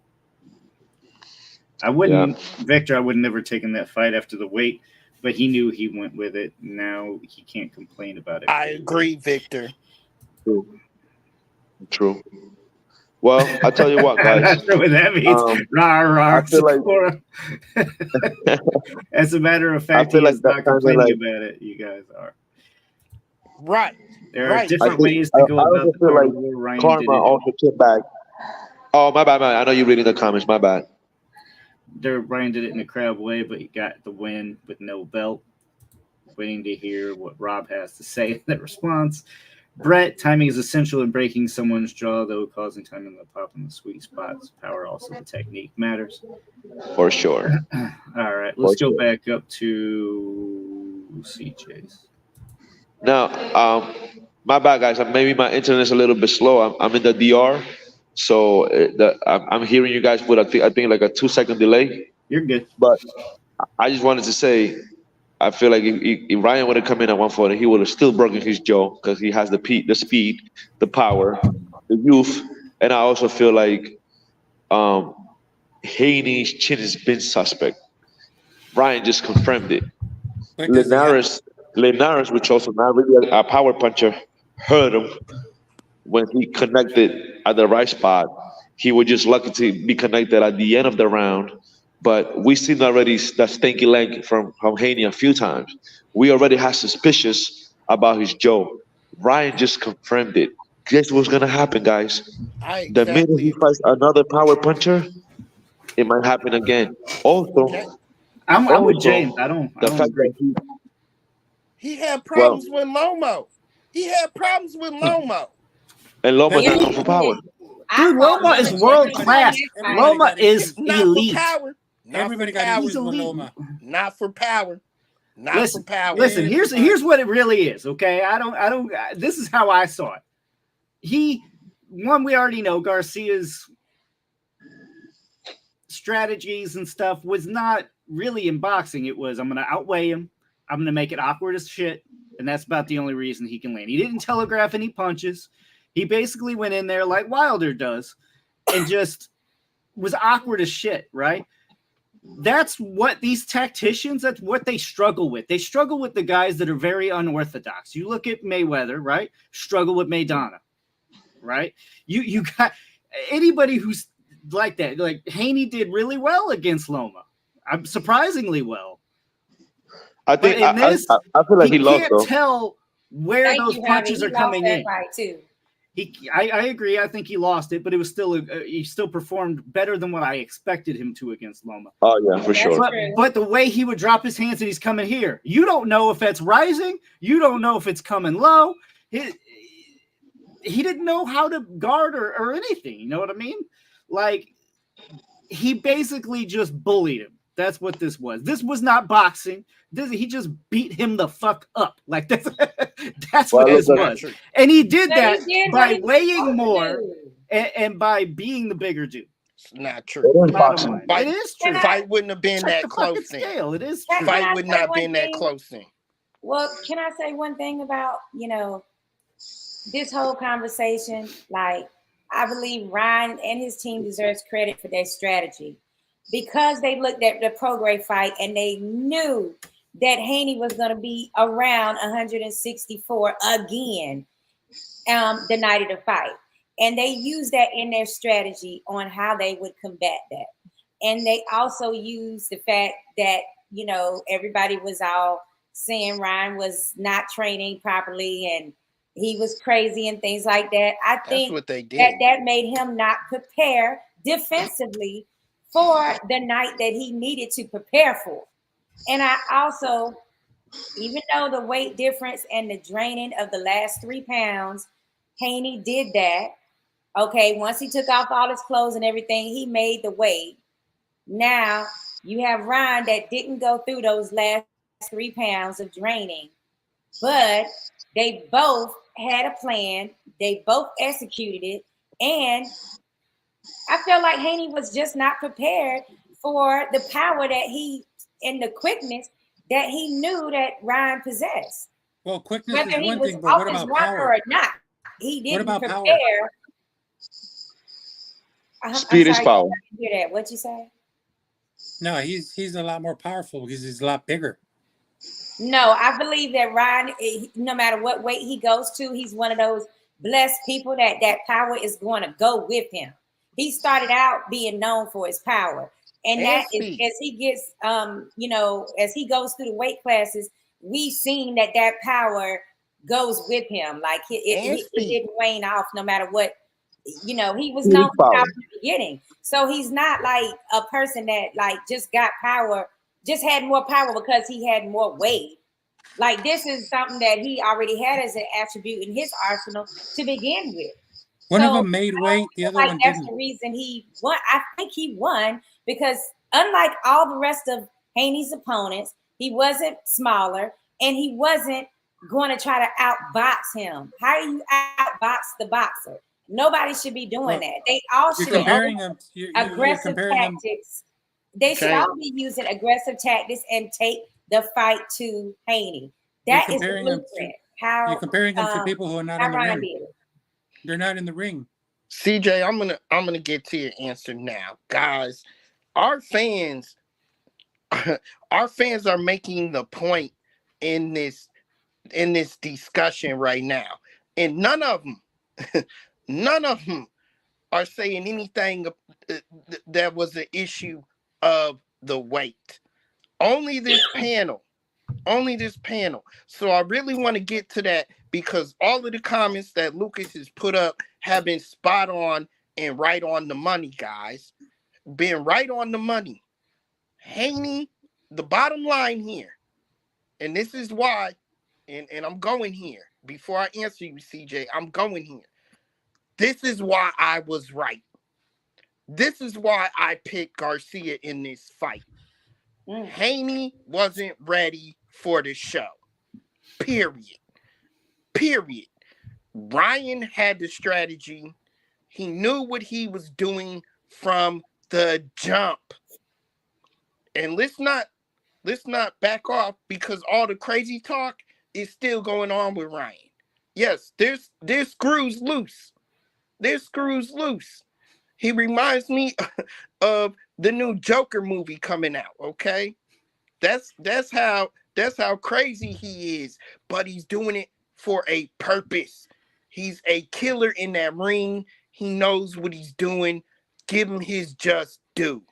I wouldn't, Victor, I would never taken that fight after the weight, but he knew he went with it. Now he can't complain about it. I agree, Victor. True. Well, I tell you what, guys. That's what that means. I feel like, as a matter of fact, I feel he like is that not kind of complaining like- about it. You guys are. Right. There are Right. different I think- ways to go I about also the feel part like where Ryan did Karma it. also came back. Oh, my bad. I know you're reading the comments. My bad. Ryan did it in a crowd way, but he got the win with no belt. Waiting to hear what Rob has to say in that response. Brett, timing is essential in breaking someone's jaw, though causing timing to pop in the sweet spots. Power also the technique matters. For sure. All right, let's go back up to CJ's. Now, my bad, guys. Maybe my internet is a little bit slow. I'm in the DR, so I'm hearing you guys with I think like a 2-second delay. You're good. But I just wanted to say, I feel like if Ryan would have come in at 140, he would have still broken his jaw because he has the speed, the power, the youth, and I also feel like Haney's chin has been suspect. Ryan just confirmed it. Linares, which also not really a power puncher, hurt him when he connected at the right spot. He was just lucky to be connected at the end of the round. But we seen already that stinky leg from Haney a few times. We already had suspicious about his jaw. Ryan just confirmed it. Guess what's gonna happen, guys? The minute he fights another power puncher, it might happen again. Also, I'm with James. I don't agree. He had problems with Lomo. And Loma not known for power. Dude, Loma is world class. Loma is elite. Everybody got He's to with elite. Loma. Not for power. Listen, here's what it really is. Okay, I don't. This is how I saw it. We already know Garcia's strategies and stuff was not really in boxing. It was, I'm going to outweigh him. I'm going to make it awkward as shit. And that's about the only reason he can land. He didn't telegraph any punches. He basically went in there like Wilder does and just was awkward as shit, right? That's what these tacticians, that's what they struggle with. They struggle with the guys that are very unorthodox. You look at Mayweather, right? Struggle with Maidana, right? You got anybody who's like that. Like Haney did really well against Loma. I'm surprisingly well. I think But in this, I feel like he lost though. Can't tell where those punches are coming in. Right too. I agree. I think he lost it, but it was still he still performed better than what I expected him to against Loma. Oh yeah, for sure. But the way he would drop his hands and he's coming here, you don't know if it's rising. You don't know if it's coming low. He didn't know how to guard or anything. You know what I mean? Like he basically just bullied him. That's what this was. This was not boxing. He just beat him the fuck up. Like that's what this was. And he did that by weighing more and by being the bigger dude. It's not true. It is true. Fight wouldn't have been that close then. Scale. It is true. Fight would not have been that close then. Well, can I say one thing about, this whole conversation? Like, I believe Ryan and his team deserves credit for their strategy because they looked at the Prograis fight and they knew that Haney was going to be around 164 again the night of the fight. And they used that in their strategy on how they would combat that. And they also used the fact that, everybody was all saying Ryan was not training properly and he was crazy and things like that. I think that's what they did. That made him not prepare defensively for the night that he needed to prepare for. And I also, even though the weight difference and the draining of the last 3 pounds, Haney did that. Okay, once he took off all his clothes and everything, he made the weight. Now you have Ryan that didn't go through those last 3 pounds of draining, but they both had a plan. They both executed it. And I feel like Haney was just not prepared for the power that and the quickness that he knew that Ryan possessed. Well, quickness Whether is one he thing, was but what off his about rocker power? or not, he didn't about prepare. power? Speed is power. I didn't hear that. What'd you say? No, he's a lot more powerful because he's a lot bigger. No, I believe that Ryan, no matter what weight he goes to, he's one of those blessed people that power is going to go with him. He started out being known for his power. And that is, as he gets, as he goes through the weight classes, we've seen that power goes with him. Like it didn't wane off no matter what. He was known for power from the beginning. So he's not like a person that like just got power, just had more power because he had more weight. Like this is something that he already had as an attribute in his arsenal to begin with. One of them made weight, the other one that's didn't. The reason he won. I think he won because unlike all the rest of Haney's opponents, he wasn't smaller and he wasn't going to try to outbox him. How do you outbox the boxer? Nobody should be doing that. They all should be aggressive tactics. They should all be using aggressive tactics and take the fight to Haney. That is the blueprint. You're comparing them to people who are not in the ring. They're not in the ring. CJ, I'm gonna get to your answer now, guys. Our fans are making the point in this discussion right now, and none of them are saying anything that was an issue of the weight. Only this panel. So I really want to get to that because all of the comments that Lucas has put up have been spot on and right on the money, guys. Been right on the money. Haney, the bottom line here, and this is why, and I'm going here. Before I answer you, CJ, I'm going here. This is why I was right. This is why I picked Garcia in this fight. Haney wasn't ready for the show. Period. Ryan had the strategy. He knew what he was doing from the jump. And let's not back off because all the crazy talk is still going on with Ryan. Yes, there's screws loose. He reminds me of the new Joker movie coming out, okay? That's how crazy he is, but he's doing it for a purpose. He's a killer in that ring. He knows what he's doing. Give him his just due.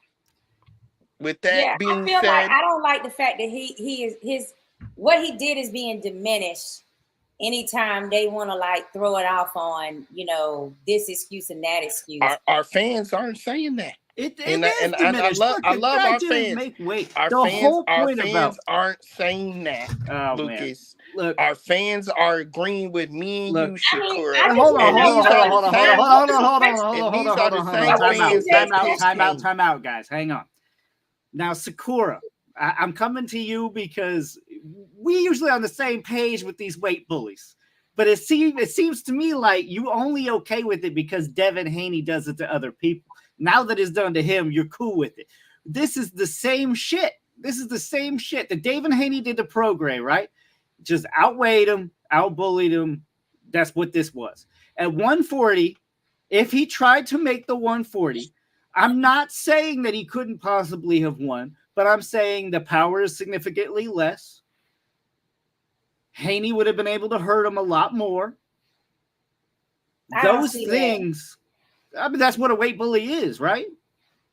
With that being said, I don't like the fact that he is his what he did is being diminished anytime they want to like throw it off on, this excuse and that excuse. Our fans aren't saying that. I love our fans. Make weight. Our fans aren't saying that, Lucas. Look, our fans are agreeing with me and you, Shakur. Hold on. Time out, guys. Hang on. Now, Sakura, I'm coming to you because we usually on the same page with these weight bullies. But it seems to me like you only okay with it because Devin Haney does it to other people. Now that it's done to him, you're cool with it. This is the same shit. The Devin Haney did to Prograis, right? just outweighed him, outbullied him. That's what this was. At 140, if he tried to make the 140, I'm not saying that he couldn't possibly have won, but I'm saying the power is significantly less. Haney would have been able to hurt him a lot more. Those things, I mean, that's what a weight bully is, right?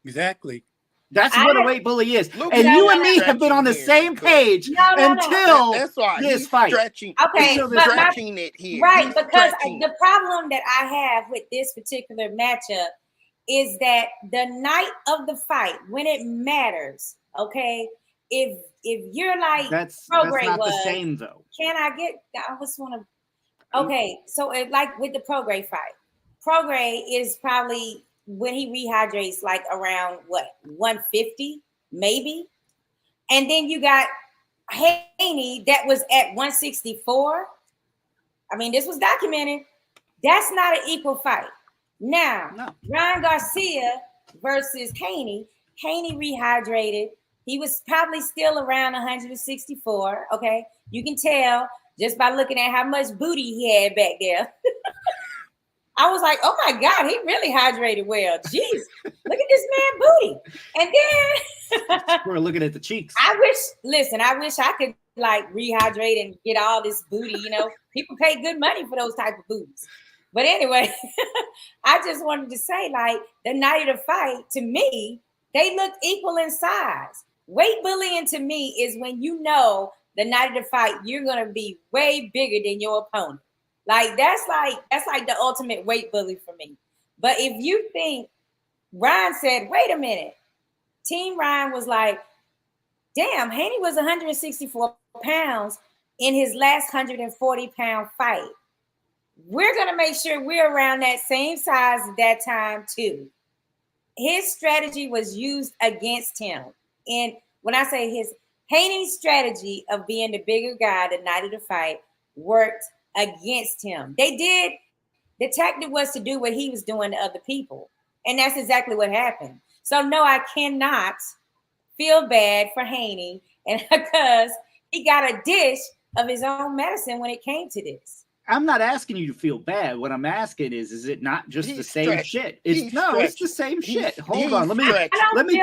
Exactly. That's what a weight bully is. And you and me have been on the same page until that's why this he's fight. Stretching, okay, he's but stretching it here. Right, He's because stretching the problem that I have with this particular matchup is that the night of the fight, when it matters, okay, if you're like that's not the same though. I just want to. Okay, so like with the Prograis fight, Prograis is probably when he rehydrates like around 150 maybe, and then you got Haney that was at 164. I mean, this was documented. That's not an equal fight. Now, Ryan Garcia versus Haney. Haney rehydrated. He was probably still around 164. Okay, you can tell just by looking at how much booty he had back there. I was like, oh my God, he really hydrated well. Jeez, look at this man booty. And then we're looking at the cheeks. I wish I could like rehydrate and get all this booty. You know, people pay good money for those type of booties. But anyway, I just wanted to say, like, the night of the fight, to me, they looked equal in size. Weight bullying to me is when you know the night of the fight, you're gonna be way bigger than your opponent. Like that's like the ultimate weight bully for me. But if you think Ryan said, wait a minute, Team Ryan was like, damn, Haney was 164 pounds in his last 140-pound fight. We're gonna make sure we're around that same size at that time too. His strategy was used against him. And when I say Haney's strategy of being the bigger guy the night of the fight worked against him. The tactic was to do what he was doing to other people. And that's exactly what happened. So no, I cannot feel bad for Haney, and because he got a dish of his own medicine when it came to this. I'm not asking you to feel bad. What I'm asking is it not just the same shit? It's the same shit. Hold on. Let me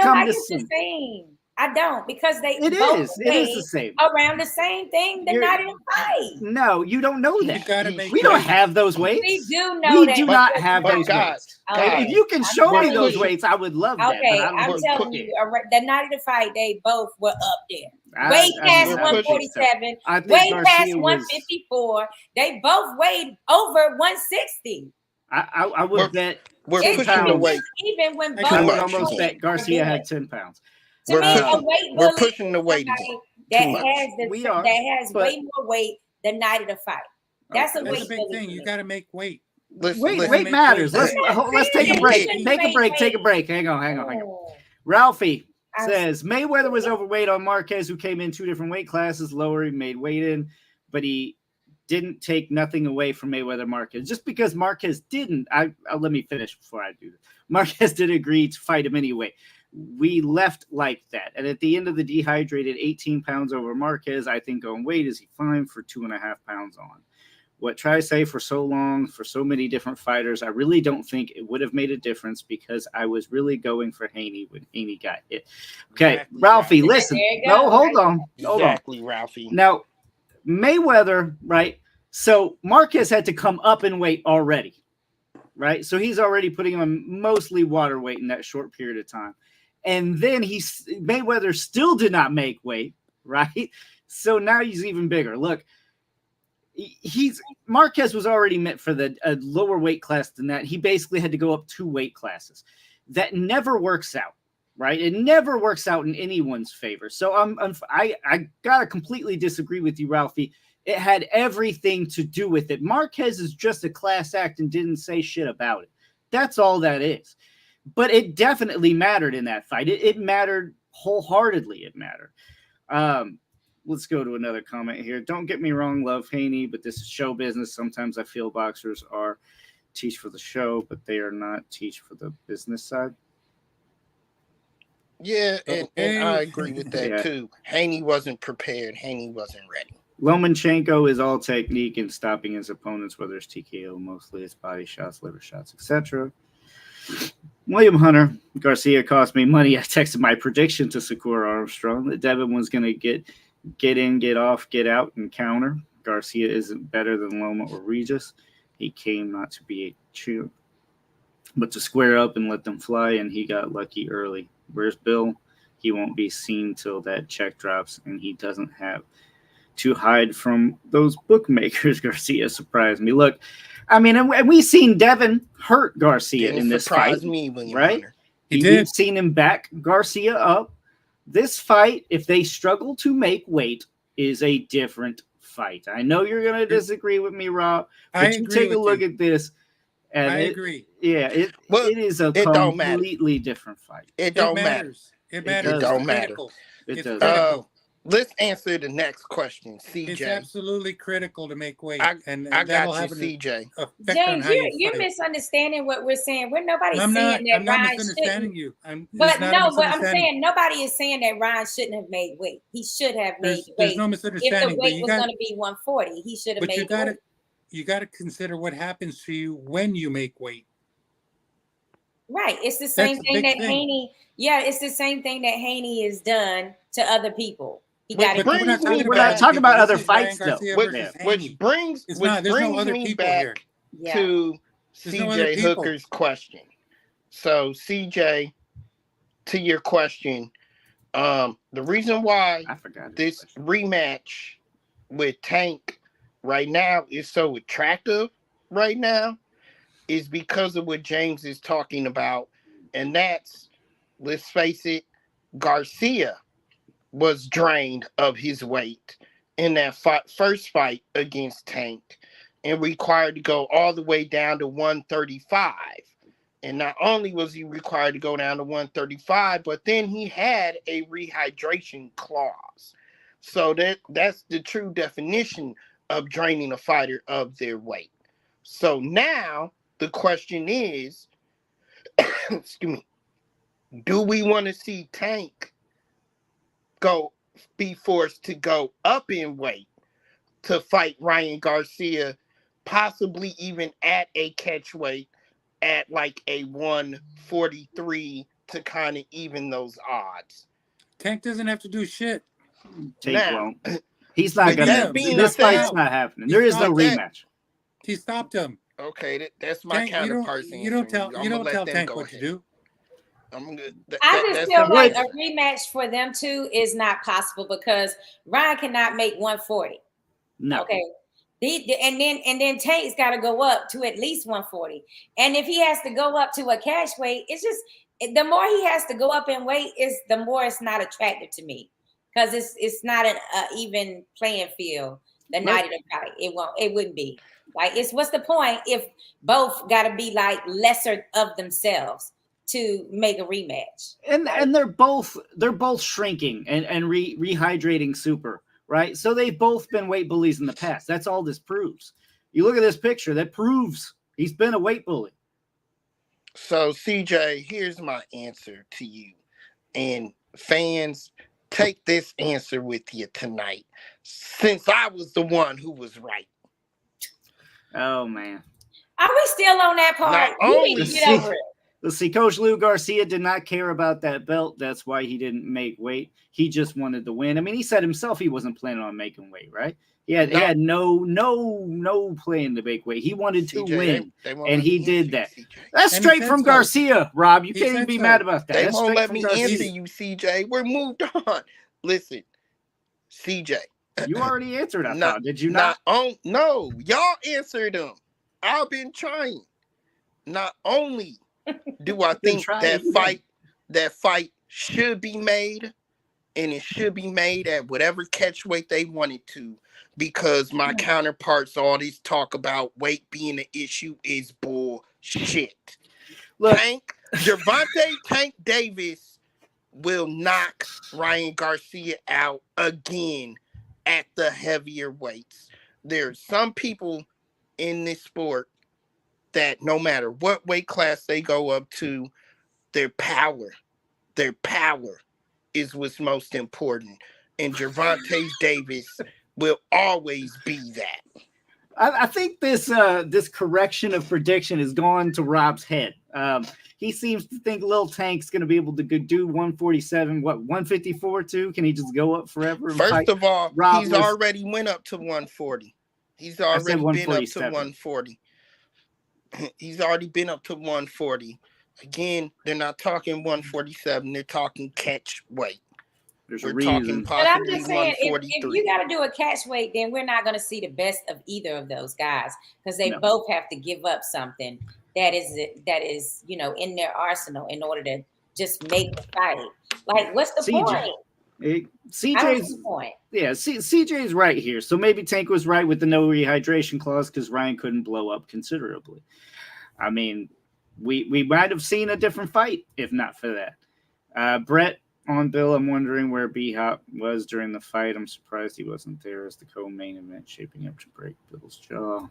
come to the same. I don't, because it is the same. Around the same thing the night of the fight. No, you don't know that. We don't have those weights. We do know we do not have those weights. Okay? If you can show me those weights, I would love that. Okay, I'm telling you, the night of the fight, they both were up there. Way past 147, way past 154. They both weighed over 160. I would bet we're pushing the weight. Even when both I would almost bet Garcia had 10 pounds. To me, a weight we're pushing the weight that has way more weight the night of the fight. That's a big thing. You got to make weight. Weight matters. Let's take a break. Take a break. Hang on. Ralphie says Mayweather was overweight on Marquez, who came in 2 different weight classes lower. He made weight in, but he didn't take nothing away from Mayweather Marquez. Just because Marquez didn't, let me finish before I do this. Marquez did agree to fight him anyway. We left like that. And at the end of the dehydrated 18 pounds over Marquez, I think on weight, is he fine for 2.5 pounds on? What try to say for so long, for so many different fighters, I really don't think it would have made a difference because I was really going for Haney when Haney got hit. Okay, exactly, Ralphie, listen. No, hold on. Ralphie. Now, Mayweather, right? So Marquez had to come up in weight already, right? So he's already putting on mostly water weight in that short period of time. And then Mayweather still did not make weight, right? So now he's even bigger. Look, Marquez was already meant for a lower weight class than that. He basically had to go up 2 weight classes. That never works out, right? It never works out in anyone's favor. So I gotta completely disagree with you, Ralphie. It had everything to do with it. Marquez is just a class act and didn't say shit about it. That's all that is. But it definitely mattered in that fight. It mattered wholeheartedly. It mattered. Let's go to another comment here. Don't get me wrong, love Haney, but this is show business. Sometimes I feel boxers are teach for the show, but they are not teach for the business side. Yeah, and I agree with that too. Haney wasn't prepared. Haney wasn't ready. Lomachenko is all technique and stopping his opponents, whether it's TKO, mostly it's body shots, liver shots, etc. William Hunter, Garcia cost me money. I texted my prediction to Sakura Armstrong that Devin was going to get in, get off, get out, and counter. Garcia isn't better than Loma or Regis. He came not to be a chew, but to square up and let them fly, and he got lucky early. Where's Bill? He won't be seen till that check drops, and he doesn't have to hide from those bookmakers. Garcia surprised me. Look, I mean, and we seen Devin hurt Garcia in this fight, right? We've seen him back Garcia up. This fight, if they struggle to make weight, is a different fight. I know you're going to disagree with me, Rob, but you take a look at this. And I agree. Yeah, it is a completely different fight. It don't matter. It matters. It don't matter. It's critical. Let's answer the next question, CJ. It's absolutely critical to make weight, and I that'll got have you, CJ. James, you're misunderstanding what we're saying. Nobody's saying that I'm not Ryan misunderstanding shouldn't. you. But I'm saying nobody is saying that Ryan shouldn't have made weight. He should have made weight. There's no misunderstanding. If the weight was going to be 140, he should have made weight. You got to consider what happens to you when you make weight. Right. It's the same thing that Haney. Yeah, it's the same thing that Haney has done to other people. We're not talking about other fights, though. Which brings me back to CJ Hooker's question. So, CJ, to your question, the reason why this rematch with Tank right now is so attractive right now is because of what James is talking about. And that's, let's face it, Garcia was drained of his weight in that first fight against Tank and required to go all the way down to 135. And not only was he required to go down to 135, but then he had a rehydration clause. So that's the true definition of draining a fighter of their weight. So now the question is, excuse me, do we want to see Tank be forced to go up in weight to fight Ryan Garcia, possibly even at a catch weight at like a 143 to kind of even those odds? Tank doesn't have to do shit. Tank won't. He's not gonna. This fight's not happening. There is no rematch. He stopped him. Okay, that's my counterpart. You don't tell Tank what to do. I just feel like a rematch for them two is not possible because Ryan cannot make 140. No. Okay. And then Tank's got to go up to at least 140. And if he has to go up to a cash weight, it's just the more he has to go up in weight, is the more it's not attractive to me because it's not an even playing field. The night of the fight, it wouldn't be like what's the point if both got to be like lesser of themselves to make a rematch? And they're both shrinking and rehydrating super, right? So they've both been weight bullies in the past. That's all this proves. You look at this picture, that proves he's been a weight bully. So CJ, here's my answer to you. And fans, take this answer with you tonight, since I was the one who was right. Oh man. Are we still on that part? You need to get over it. Let's see, Coach Lou Garcia did not care about that belt. That's why he didn't make weight. He just wanted to win. I mean, he said himself he wasn't planning on making weight, right? He had no plan to make weight. He wanted to win, and he did that. That's straight from Garcia, Rob. You can't even be mad about that. They won't let me answer you, CJ. We're moved on. Listen, CJ. You already answered, I thought. Did you not? No, y'all answered them. I've been trying. Not only do I think that fight should be made, and it should be made at whatever catch weight they wanted to, because my counterparts, all this talk about weight being an issue is bullshit. Look, Gervonta Tank Davis will knock Ryan Garcia out again at the heavier weights. There's some people in this sport that no matter what weight class they go up to, their power is what's most important. And Gervonta Davis will always be that. I think this correction of prediction has gone to Rob's head. He seems to think Lil Tank's going to be able to do 147, 154 too? Can he just go up forever? And First of all, Rob already went up to 140. He's already been up to 140. He's already been up to 140. Again, they're not talking 147. They're talking catch weight. There's We're a reason. talking But I'm possibly just saying, if 143. you got to do a catch weight, then we're not going to see the best of either of those guys because they both have to give up something that is in their arsenal in order to just make the fight. Like, what's the point? CJ's point. Yeah, CJ's right here. So maybe Tank was right with the no rehydration clause because Ryan couldn't blow up considerably. I mean, we might have seen a different fight if not for that. Brett on Bill, I'm wondering where B-Hop was during the fight. I'm surprised he wasn't there as the co-main event shaping up to break Bill's jaw.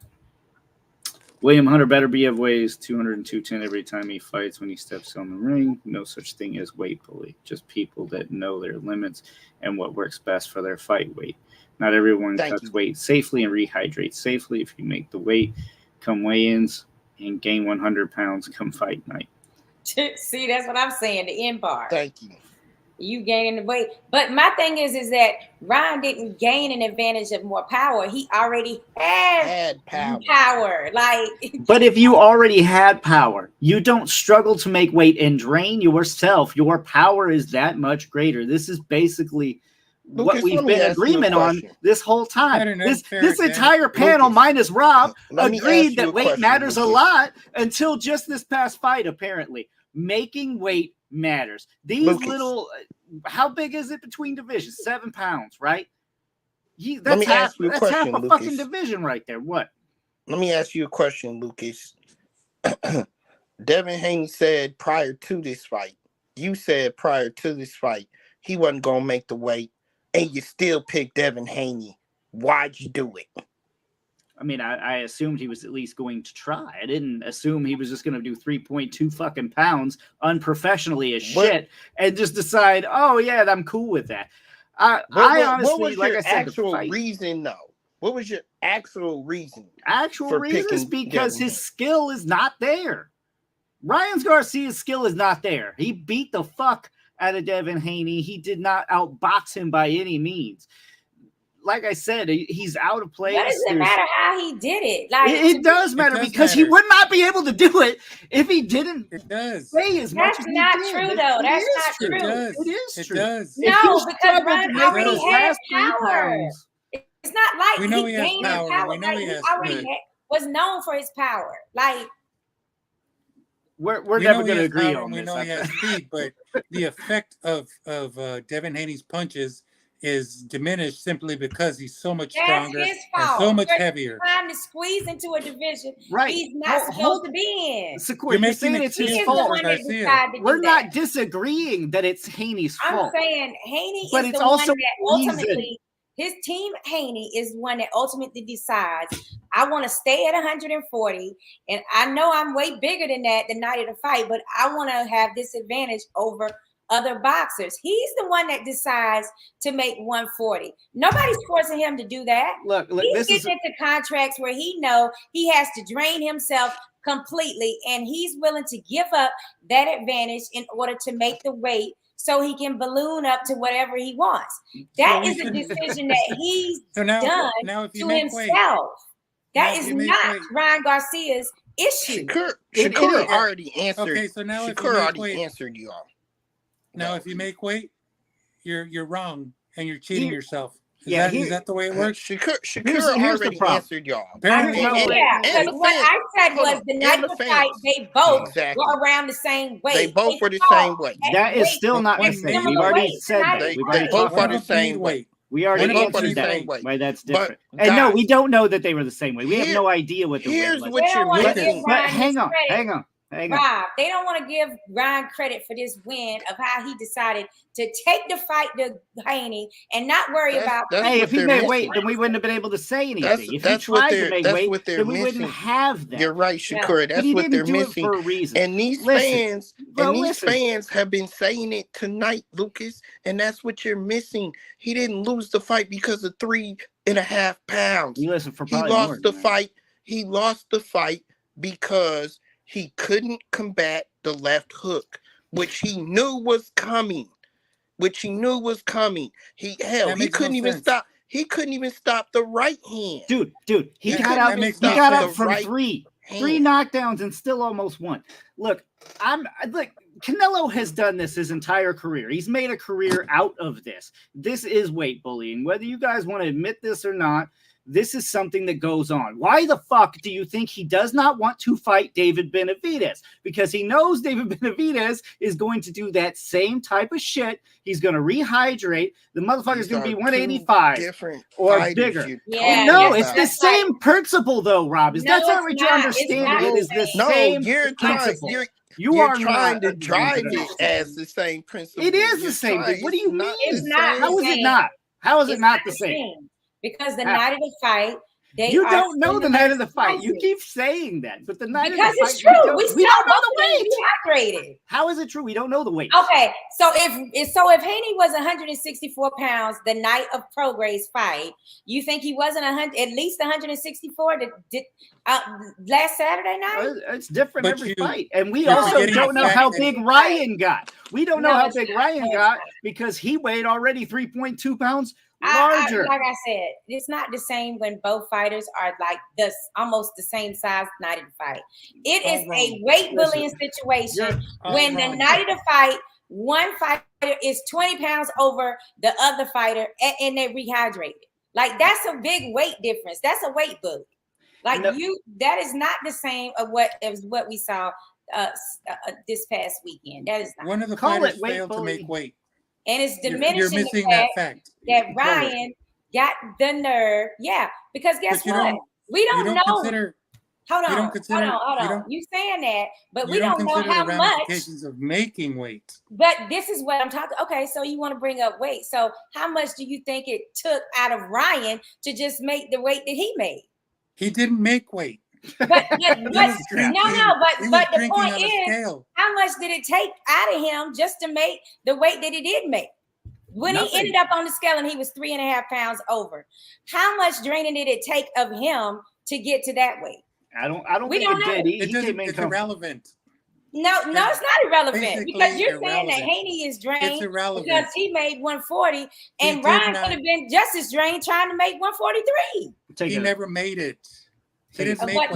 William Hunter better be of ways 200 and 210 every time he fights when he steps on the ring. No such thing as weight bully. Just people that know their limits and what works best for their fight weight. Not everyone cuts weight safely and rehydrates safely. If you make the weight, come weigh-ins and gain 100 pounds come fight night. See, that's what I'm saying, the end bar. Thank you. You gaining the weight. But my thing is that Ryan didn't gain an advantage of more power. He already had power. But if you already had power, you don't struggle to make weight and drain yourself. Your power is that much greater. This is basically what we've been in agreement on this whole time. This entire panel, minus Rob, agreed that weight matters a lot until just this past fight, apparently. Making weight matters. These little, how big is it between divisions? 7 pounds, right? That's half a fucking division right there. What? Let me ask you a question, Lucas. Devin Haney said prior to this fight, you said prior to this fight, he wasn't going to make the weight, and you still picked Devin Haney. Why'd you do it? I mean, I assumed he was at least going to try. I didn't assume he was just going to do 3.2 fucking pounds unprofessionally as shit and just decide, oh, yeah, I'm cool with that. I honestly, what was like your I said, actual reason, though? What was your actual reason? Actual reason is because his skill is not there. Ryan Garcia's skill is not there. He beat the fuck out of Devin Haney. He did not outbox him by any means. Like I said, he's out of place. But it doesn't matter how he did it. It does matter because he would not be able to do it if he didn't say as much as he did. That's not true, though. That's not true. It is true. No, because Ryan already had power. It's not like he gained power. He already was known for his power. Like, we're never going to agree on this. We know he has speed, but the effect of Devin Haney's punches is diminished simply because he's so much stronger and so much heavier. Trying to squeeze into a division he's not supposed to be in. You're saying it's his fault. We're not disagreeing that it's Haney's fault. I'm saying Haney is the one that ultimately, his team Haney is one that ultimately decides, I want to stay at 140, and I know I'm way bigger than that the night of the fight, but I want to have this advantage over other boxers. He's the one that decides to make 140. Nobody's forcing him to do that. Look, he's getting into contracts where he know he has to drain himself completely, and he's willing to give up that advantage in order to make the weight so he can balloon up to whatever he wants. That is a decision that he's done to himself. That is not Ryan Garcia's issue. Shakur already answered. Okay, so now Shakur already answered you all. Now, if you make weight, you're wrong and you're cheating yourself. Is that the way it works? Shakur already answered y'all. Because what I said was the night of the fight, they both were around the same weight. They both were the same weight. That is still not the same. We've already said that. They both are the same weight. We already answered that. Why that's different. And no, we don't know that they were the same way. We have no idea what the weight was. Here's what you're missing. But hang on. Rob, they don't want to give Ryan credit for this win of how he decided to take the fight to Haney and not worry about. Hey, if he made weight, then we wouldn't have been able to say anything. If he tried to make weight, then we wouldn't have that. You're right, Shakur. That's what they're missing. For a reason. And these fans have been saying it tonight, Lucas, and that's what you're missing. He didn't lose the fight because of 3 2.5 pounds. You listen for He probably more lost the than that. fight. He lost the fight because he couldn't combat the left hook, which he knew was coming. He couldn't even stop. He couldn't even stop the right hand. Dude, he got up from three knockdowns and still almost won. Look, Canelo has done this his entire career. He's made a career out of this. This is weight bullying. Whether you guys want to admit this or not, this is something that goes on. Why the fuck do you think he does not want to fight David Benavidez? Because he knows David Benavidez is going to do that same type of shit. He's going to rehydrate. The motherfucker's going to be 185 or bigger. It's the same principle, though, Rob. That's not what you're understanding. It is the same principle. You're trying to drive it as the same principle. It is the same thing. What do you mean? It's not. How is it not? How is it not the same? Because the night of the fight, you don't know the night of the fight. You keep saying that, but the night of the fight, because it's true. We don't know the weight. Dehydrated. How is it true? We don't know the weight. Okay, so if Haney was 164 pounds the night of Prograis' fight, you think he wasn't at least 164 last Saturday night? It's different every fight, and we also don't know how big Ryan got. We don't know how big Ryan got because he weighed already 3.2 pounds. Larger. Like I said, it's not the same when both fighters are like almost the same size night of the fight. It is a weight bullying situation when the night of the fight, one fighter is 20 pounds over the other fighter and they're rehydrated. Like that's a big weight difference. That's a weight bully. That is not the same of what we saw this past weekend. That is not. One of the fighters failed to make weight. And it's diminishing you're missing the fact that Ryan got the nerve. Yeah, because guess what? We don't know. Hold on. You saying that, but we don't know how much. Ramifications of making weight. But this is what I'm talking. Okay, so you want to bring up weight. So how much do you think it took out of Ryan to just make the weight that he made? He didn't make weight. But the point is, how much did it take out of him just to make the weight that he did make? When he ended up on the scale and he was 3.5 pounds over, how much draining did it take of him to get to that weight? I don't think it did. It's irrelevant. No, it's not irrelevant because you're saying that Haney is drained because he made 140 and Ryan could have been just as drained trying to make 143. He never made it. But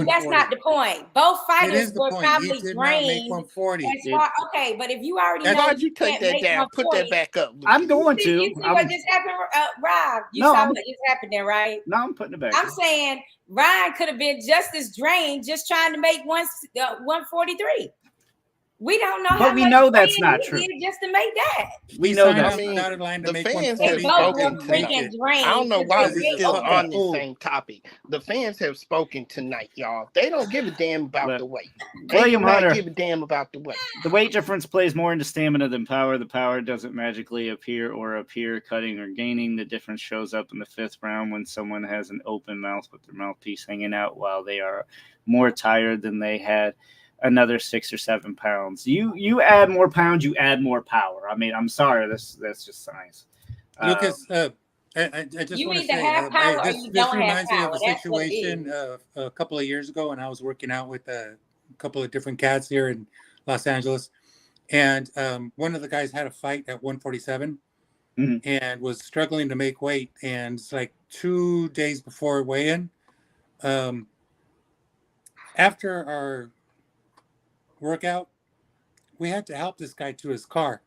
that's not the point. Both fighters were probably drained. Okay, but if you already know, why'd you take that down? Put that back up. I'm going to. You see what just happened, Rob? You saw what just happened there, right? No, I'm putting it back. I'm saying Ryan could have been just as drained, just trying to make 143. We don't know, but we know that's not true. Just to make that, we know that. The fans have spoken. I don't know why we're still on the same topic. The fans have spoken tonight, y'all. They don't give a damn about the weight. William Hunter, give a damn about the weight. The weight difference plays more into stamina than power. The power doesn't magically appear cutting or gaining. The difference shows up in the 5th round when someone has an open mouth with their mouthpiece hanging out while they are more tired than they had another 6 or 7 pounds. You add more pounds, you add more power. I mean, I'm sorry, that's just science. Lucas, I just want to say this reminds me of a situation a couple of years ago when I was working out with a couple of different cats here in Los Angeles, and one of the guys had a fight at 147 and was struggling to make weight, and it's like 2 days before weigh-in, after our workout, we had to help this guy to his car,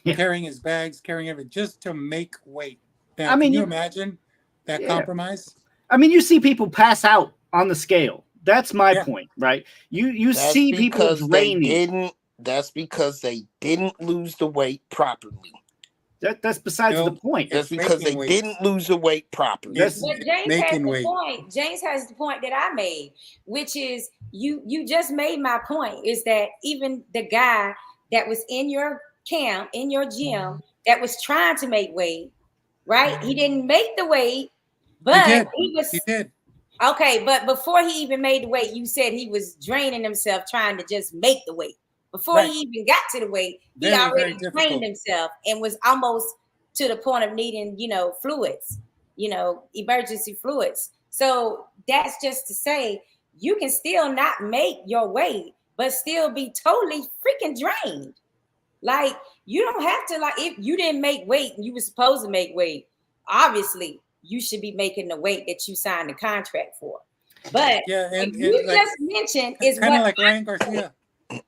carrying his bags, carrying everything just to make weight. Now, can you imagine that compromise? I mean, you see people pass out on the scale. That's my point, right? You see people draining. That's because they didn't lose the weight properly. That's besides the point. That's because they didn't lose the weight properly. James has the point that I made, which is you just made my point, is that even the guy that was in your camp, in your gym, that was trying to make weight, right? He didn't make the weight, but he did. Okay, but before he even made the weight, you said he was draining himself trying to just make the weight. Before he even got to the weight, he already trained himself and was almost to the point of needing, fluids. emergency fluids. So that's just to say you can still not make your weight, but still be totally freaking drained. Like, you don't have to, like, if you didn't make weight and you were supposed to make weight, obviously you should be making the weight that you signed the contract for. But and you like, just mentioned is kind what of like Ryan Garcia.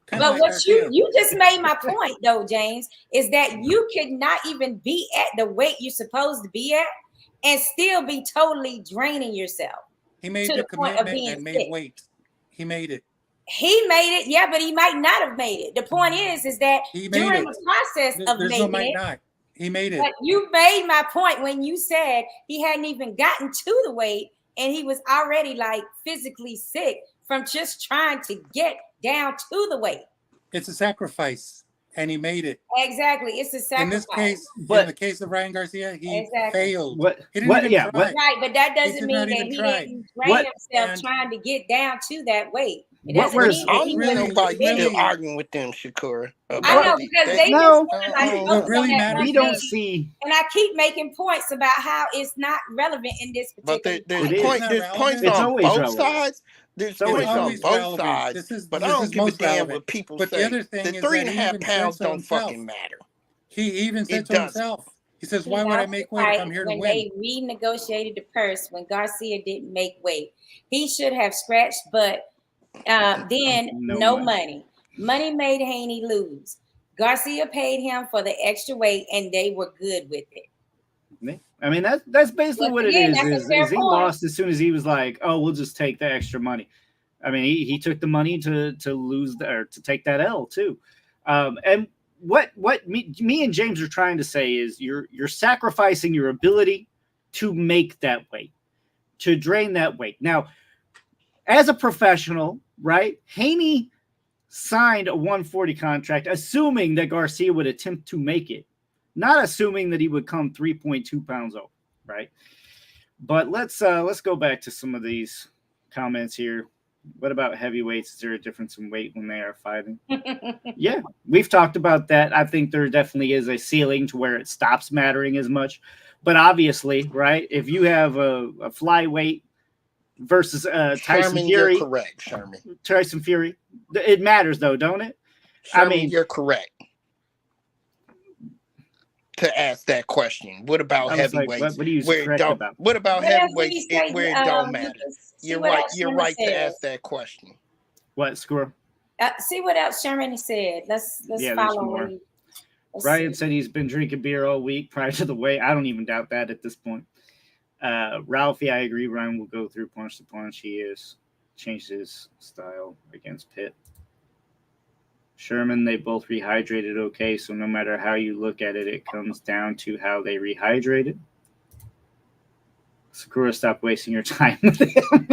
But what you just made my point though, James, is that you could not even be at the weight you're supposed to be at and still be totally draining yourself. He made the commitment and made weight. He made it. He made it, yeah, but he might not have made it. The point is that during the process of making it, he made it. But you made my point when you said he hadn't even gotten to the weight and he was already like physically sick from just trying to get down to the weight. It's a sacrifice, and he made it. Exactly, it's a sacrifice. In this case, in the case of Ryan Garcia, he failed. He didn't even try. Right, but that doesn't mean that he didn't drain himself trying to get down to that weight. It doesn't mean that he really nobody still arguing with them, Shakura. I know, because they what really matters. We don't see, and I keep making points about how it's not relevant in this particular. But there's points on both sides. There's points on both sides, but I don't give a damn what people say. The other thing is 3.5 pounds don't fucking matter. He even said to himself, he says, why would I make weight if I'm here to win? When they renegotiated the purse, when Garcia didn't make weight, he should have scratched butt. Then no money. Money made Haney lose. Garcia paid him for the extra weight, and they were good with it. I mean, that's basically what it is he lost as soon as he was like, oh, we'll just take the extra money. I mean, he took the money to lose or to take that L too. And what me and James are trying to say is you're sacrificing your ability to make that weight, to drain that weight. Now, as a professional, right, Haney signed a 140 contract, assuming that Garcia would attempt to make it. Not assuming that he would come 3.2 pounds over, right? But let's go back to some of these comments here. What about heavyweights? Is there a difference in weight when they are fighting? Yeah, we've talked about that. I think there definitely is a ceiling to where it stops mattering as much. But obviously, right, if you have a flyweight versus Tyson Fury, you're correct, Sherman. Tyson Fury, it matters though, don't it? Sherman, I mean, you're correct to ask that question. What about heavyweights? Like, what are you correct about? What about heavyweights where it don't matter? You're right. You're right to ask that question. What, Score? See what else Sherman said. Let's follow. Ryan said he's been drinking beer all week prior to the weigh. I don't even doubt that at this point. Ralphie, I agree. Ryan will go through punch to punch. He has changed his style against Pitt. Sherman, they both rehydrated okay, so no matter how you look at it, it comes down to how they rehydrated. Sakura, stop wasting your time with him.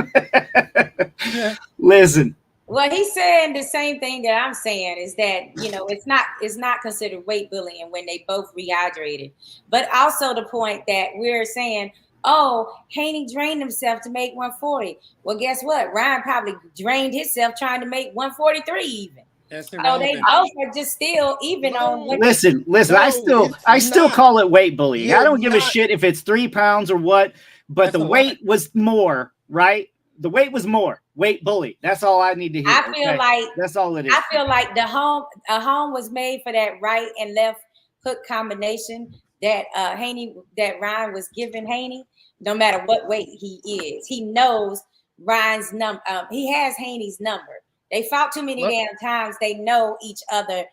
Listen. Well, he's saying the same thing that I'm saying is that, it's not considered weight bullying when they both rehydrated. But also the point that we're saying, oh, Haney drained himself to make 140. Well, guess what? Ryan probably drained himself trying to make 143 even. So they both are just still even on. Listen. I still call it weight bullying. I don't give a shit if it's 3 pounds or what, but the weight was more, right? The weight was more. Weight bully. That's all I need to hear. I feel like that's all it is. I feel like a home was made for that right and left hook combination that Ryan was giving Haney. No matter what weight he is, he knows Ryan's number. He has Haney's number. They fought too many damn times. They know each other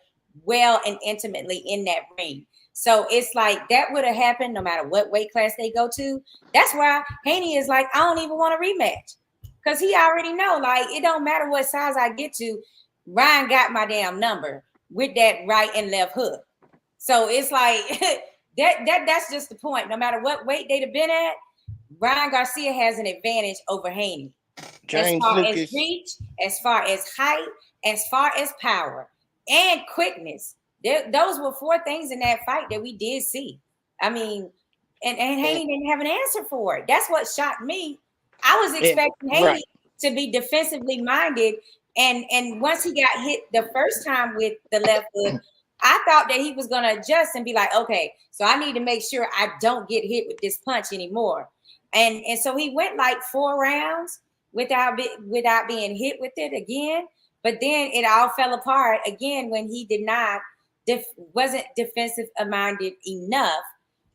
well and intimately in that ring. So it's like that would have happened no matter what weight class they go to. That's why Haney is like, I don't even want a rematch. Because he already know, like, it don't matter what size I get to. Ryan got my damn number with that right and left hook. So it's like that's just the point. No matter what weight they'd have been at, Ryan Garcia has an advantage over Haney. James as far Lucas. As reach, as far as height, as far as power and quickness. Those were 4 things in that fight that we did see. I mean, and Haney didn't have an answer for it. That's what shocked me. I was expecting Haney to be defensively minded. And once he got hit the first time with the left hook, I thought that he was going to adjust and be like, okay, so I need to make sure I don't get hit with this punch anymore. And so he went like 4 rounds without being hit with it again. But then it all fell apart again when he did not wasn't defensive minded enough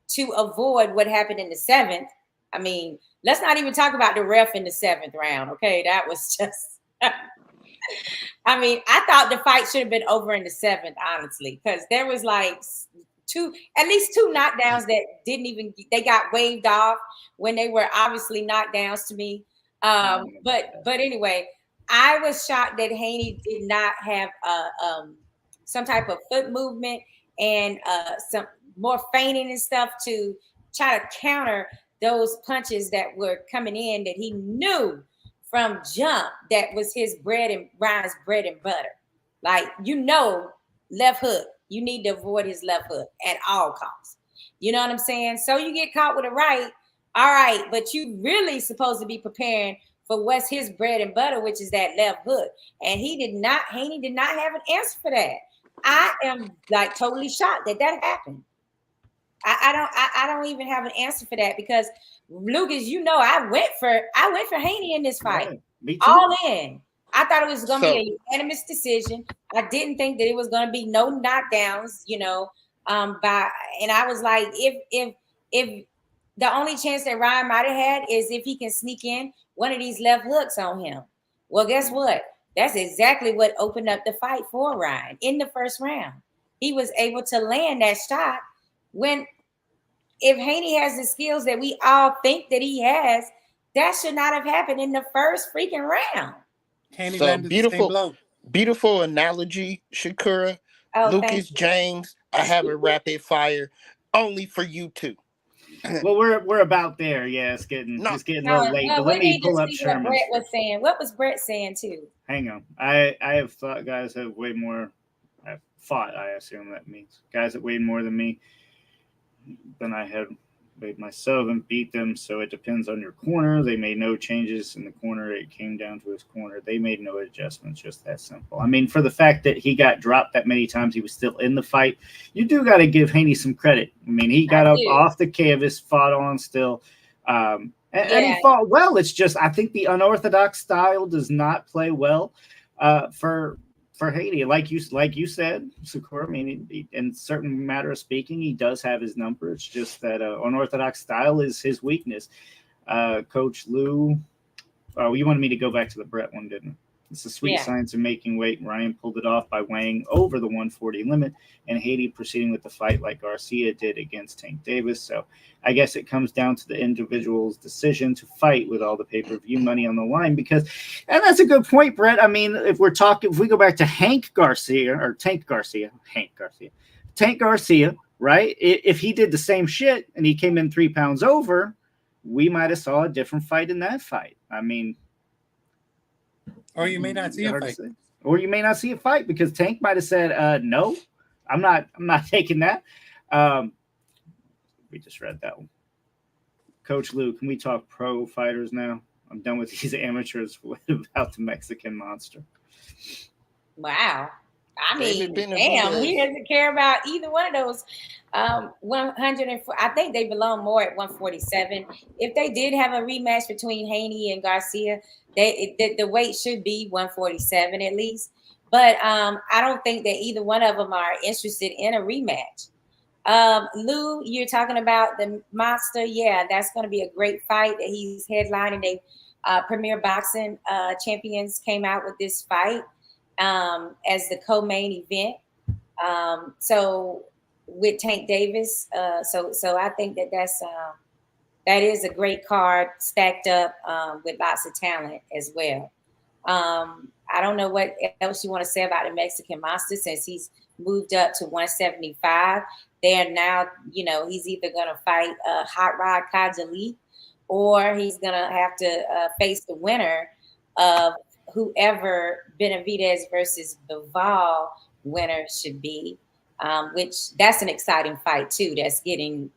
to avoid what happened in the 7th. I mean, let's not even talk about the ref in the 7th round. Okay, that was just. I mean, I thought the fight should have been over in the 7th, honestly, because there was like at least two knockdowns that they got waved off when they were obviously knockdowns to me. But anyway, I was shocked that Haney did not have some type of foot movement and some more feinting and stuff to try to counter those punches that were coming in that he knew from jump that was Ryan's bread and butter. Like, left hook. You need to avoid his left hook at all costs. You know what I'm saying? So you get caught with a right, all right, but you really supposed to be preparing for what's his bread and butter, which is that left hook. And Haney did not have an answer for that. I am like totally shocked that happened. I don't even have an answer for that because Lucas, I went for Haney in this fight. Right. Me too. All in. I thought it was going to be a unanimous decision. I didn't think that it was going to be no knockdowns, and I was like, if the only chance that Ryan might have had is if he can sneak in one of these left hooks on him. Well, guess what? That's exactly what opened up the fight for Ryan in the first round. He was able to land that shot when if Haney has the skills that we all think that he has, that should not have happened in the first freaking round. Haney So landed the same blow. beautiful analogy, Shakura. Lucas James, I have a rapid fire only for you two. Well, we're about there. Yeah, it's getting a little late. But let me pull up Sherman. What Brett was saying. What was Brett saying too? Hang on. I have thought guys have way more. I've fought. I assume that means guys that weighed more than me than I had weighed myself and beat them. So it depends on your corner. They made no changes in the corner. It came down to his corner. They made no adjustments. Just that simple. I mean, for the fact that he got dropped that many times, he was still in the fight. You do got to give Haney some credit. I mean, he got up off the canvas, fought on still. And he fought well. It's just I think the unorthodox style does not play well for Haney. Like you said, Sakura, I mean, in certain matter of speaking, he does have his number. It's just that unorthodox style is his weakness. Coach Lou, you wanted me to go back to the Brett one, didn't it? It's the sweet science of making weight. Ryan pulled it off by weighing over the 140 limit, and Haney proceeding with the fight like Garcia did against Tank Davis. So I guess it comes down to the individual's decision to fight with all the pay-per-view money on the line and that's a good point, Brett. I mean, if we go back to Tank Garcia, right? If he did the same shit and he came in 3 pounds over, we might have saw a different fight in that fight. I mean, or you may not see a fight. Or you may not see a fight because Tank might have said, no, I'm not taking that. We just read that one. Coach Lou, can we talk pro fighters now? I'm done with these amateurs. What about the Mexican monster? Wow. I mean, damn, he doesn't care about either one of those. 104. I think they belong more at 147. If they did have a rematch between Haney and Garcia, the weight should be 147 at least. But I don't think that either one of them are interested in a rematch. Lou, you're talking about the monster. Yeah, that's going to be a great fight that he's headlining. They Premier Boxing Champions came out with this fight as the co-main event. So with Tank Davis, so I think that is a great card stacked up with lots of talent as well. I don't know what else you want to say about the Mexican monster since he's moved up to 175. They're now, he's either going to fight Hot Rod Kajali or he's going to have to face the winner of whoever Benavidez versus Bivol winner should be, which that's an exciting fight too. That's getting,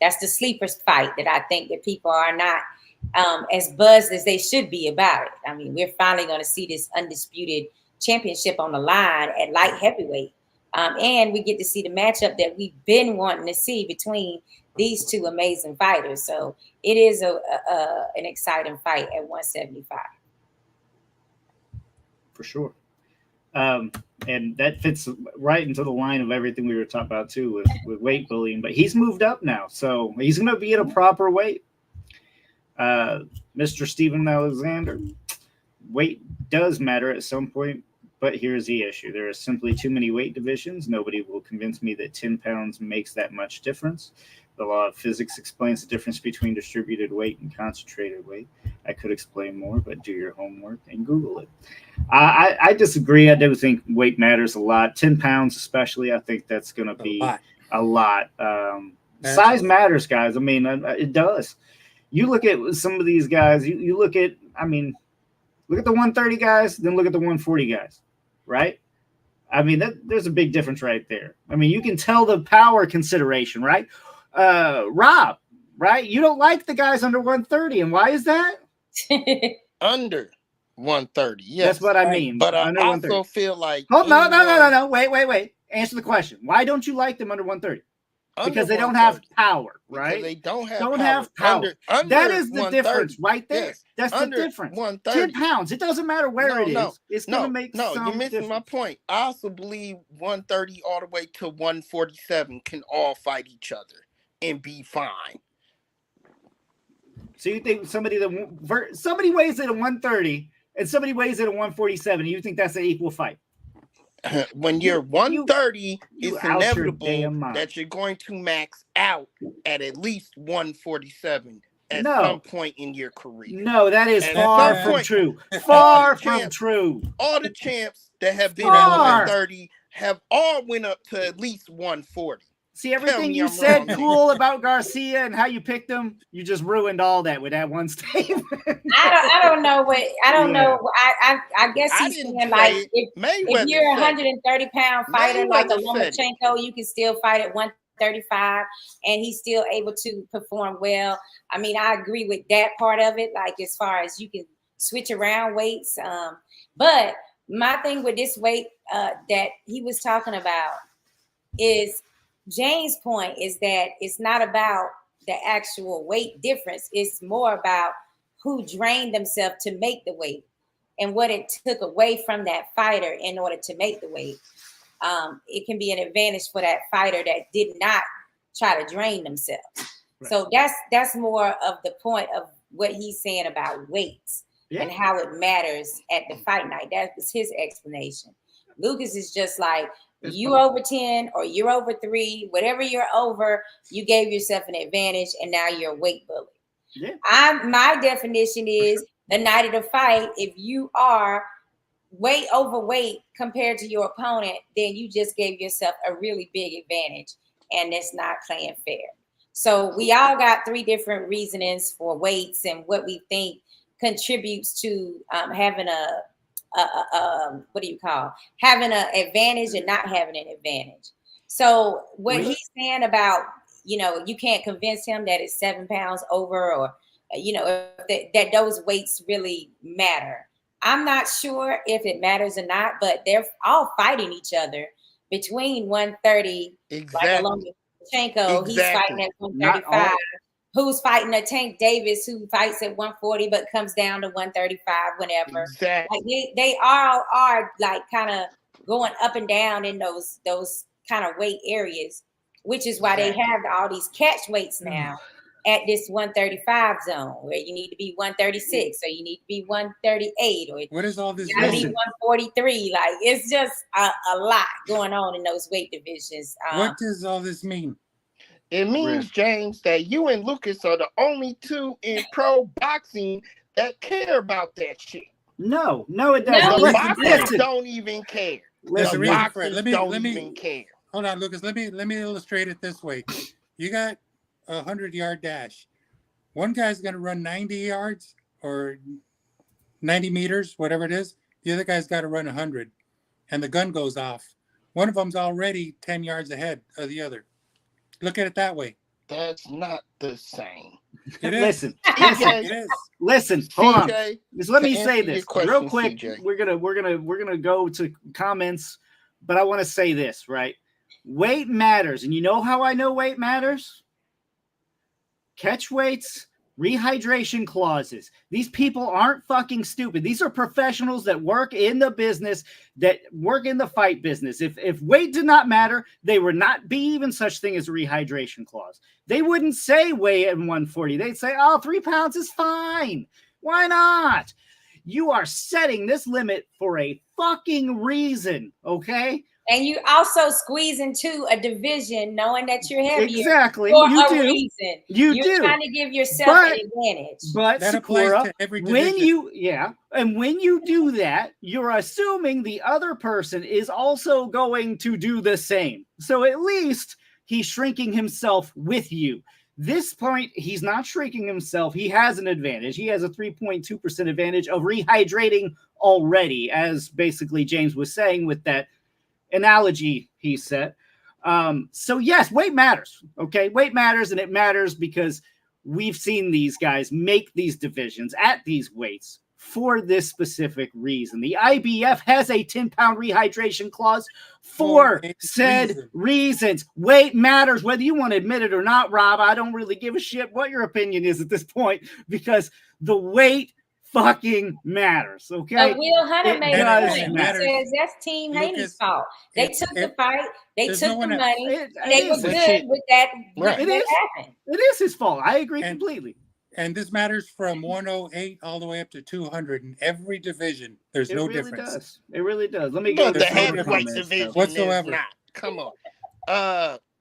that's the sleeper fight that I think that people are not as buzzed as they should be about it. I mean, we're finally going to see this undisputed championship on the line at light heavyweight. And we get to see the matchup that we've been wanting to see between these two amazing fighters. So it is an exciting fight at 175. For sure. And that fits right into the line of everything we were talking about too with weight bullying. But he's moved up now, so he's going to be at a proper weight. Mr. Steven Alexander, weight does matter at some point, but here's the issue. There are simply too many weight divisions. Nobody will convince me that 10 pounds makes that much difference. The law of physics explains the difference between distributed weight and concentrated weight. I could explain more, but do your homework and Google it. I disagree. I do think weight matters a lot. 10 pounds especially, I think that's going to be a lot. Size matters, guys. I mean, it does. You look at some of these guys, you look at, I mean, look at the 130 guys, then look at the 140 guys, right? I mean, there's a big difference right there. I mean, you can tell the power consideration, right? Rob, right? You don't like the guys under 130, and why is that? Under 130, yes. That's what I mean. But I under also feel like... Oh, no. Wait. Answer the question. Why don't you like them under 130? Because they don't have power, right? Because they don't have power. Under that is the difference right there. Yes. That's Under the difference. 130. 10 pounds. It doesn't matter where it is. It's going to make some you're missing difference. my point. I also believe 130 all the way to 147 can all fight each other and be fine. So you think somebody weighs at a 130 and somebody weighs at a 147, you think that's an equal fight? When you're 130, it's inevitable that you're going to max out at least 147 at some point in your career. No, that is far from true. Far from true. All the champs that have been at 130 have all went up to at least 140. See, everything you said cool about Garcia and how you picked him, you just ruined all that with that one statement. I don't know. I guess he's saying like if you're a 130-pound fighter like a Lomachenko, you can still fight at 135 and he's still able to perform well. I mean, I agree with that part of it, like as far as you can switch around weights. But my thing with this weight that he was talking about is James' point is that it's not about the actual weight difference. It's more about who drained themselves to make the weight and what it took away from that fighter in order to make the weight. It can be an advantage for that fighter that did not try to drain themselves. Right. So that's more of the point of what he's saying about weights and how it matters at the fight night. That was his explanation. Lucas is just like, you over 10 or you're over 3, whatever you're over, you gave yourself an advantage and now you're a weight bully. Yeah. My definition is the night of the fight, if you are way overweight compared to your opponent, then you just gave yourself a really big advantage and it's not playing fair. So we all got 3 different reasonings for weights and what we think contributes to having having an advantage and not having an advantage. So what he's saying about, you can't convince him that it's 7 pounds over or, that those weights really matter. I'm not sure if it matters or not, but they're all fighting each other between 130, like Lomachenko, he's fighting at 135. Who's fighting a Tank Davis who fights at 140 but comes down to 135 whenever. Exactly. Like they all are like kind of going up and down in those kind of weight areas, which is why they have all these catch weights now at this 135 zone where you need to be 136 or you need to be 138 or what is all this? You gotta be 143. Like it's just a lot going on in those weight divisions. What does all this mean? It means, James, that you and Lucas are the only 2 in pro boxing that care about that shit. No, it doesn't. The boxers don't even care. Let me even care. Hold on, Lucas. Let me illustrate it this way. You got a 100-yard dash. One guy's going to run 90 yards or 90 meters, whatever it is. The other guy's got to run 100, and the gun goes off. One of them's already 10 yards ahead of the other. Look at it that way. That's not the same. It is. Listen. Hold on. Just let me say this real quick. CJ. We're gonna go to comments, but I want to say this, right? Weight matters, and you know how I know weight matters? catch weights, rehydration clauses. These people aren't fucking stupid. These are professionals that work in the business, that work in the fight business. If weight did not matter, they would not be even such thing as a rehydration clause. They wouldn't say weigh in 140. They'd say, 3 pounds is fine. Why not? You are setting this limit for a fucking reason, okay? And you also squeeze into a division knowing that you're heavier. Exactly. For you a do. reason. You're trying to give yourself an advantage. But that Sakura, applies to every division. when you do that, you're assuming the other person is also going to do the same. So at least he's shrinking himself with you. This point, he's not shrinking himself. He has an advantage. He has a 3.2% advantage of rehydrating already, as basically James was saying with that analogy he set. So yes, weight matters. Okay, weight matters, and it matters because we've seen these guys make these divisions at these weights for this specific reason. The IBF has a 10-pound rehydration clause for said reasons. Weight matters, whether you want to admit it or not, Rob. I don't really give a shit what your opinion is at this point, because the weight fucking matters, okay? But Will Hunter made a point. He says that's Team Haney's fault. They took the fight, they took the money, and they were good with that. Right. It is his fault. I agree completely. And this matters from 108 all the way up to 200 in every division. There's no difference. It really does. Let me go to the heavyweight division whatsoever. Not. Come on.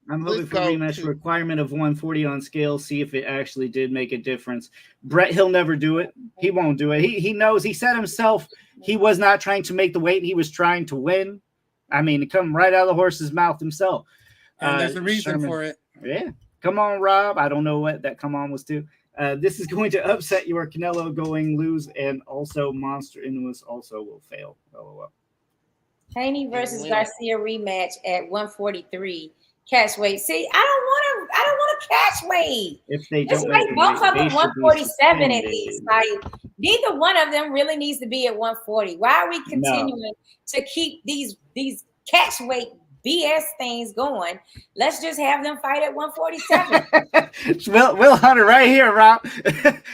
I'm looking for rematch requirement of 140 on scale. See if it actually did make a difference. Brett, he'll never do it. He won't do it. He knows. He said himself he was not trying to make the weight. He was trying to win. I mean, it come right out of the horse's mouth himself. And there's a reason for it. Yeah. Come on, Rob. I don't know what that come on was too. This is going to upset your Canelo going lose, and also Monster Inuus also will fail. LOL. Haney versus Garcia rematch at 143 catch weight. See, I don't want to catch weight. If they just don't make both of them 147 at least. Like neither one of them really needs to be at 140. Why are we continuing to keep these catch weight BS things going? Let's just have them fight at 147. Will Hunter right here, Rob.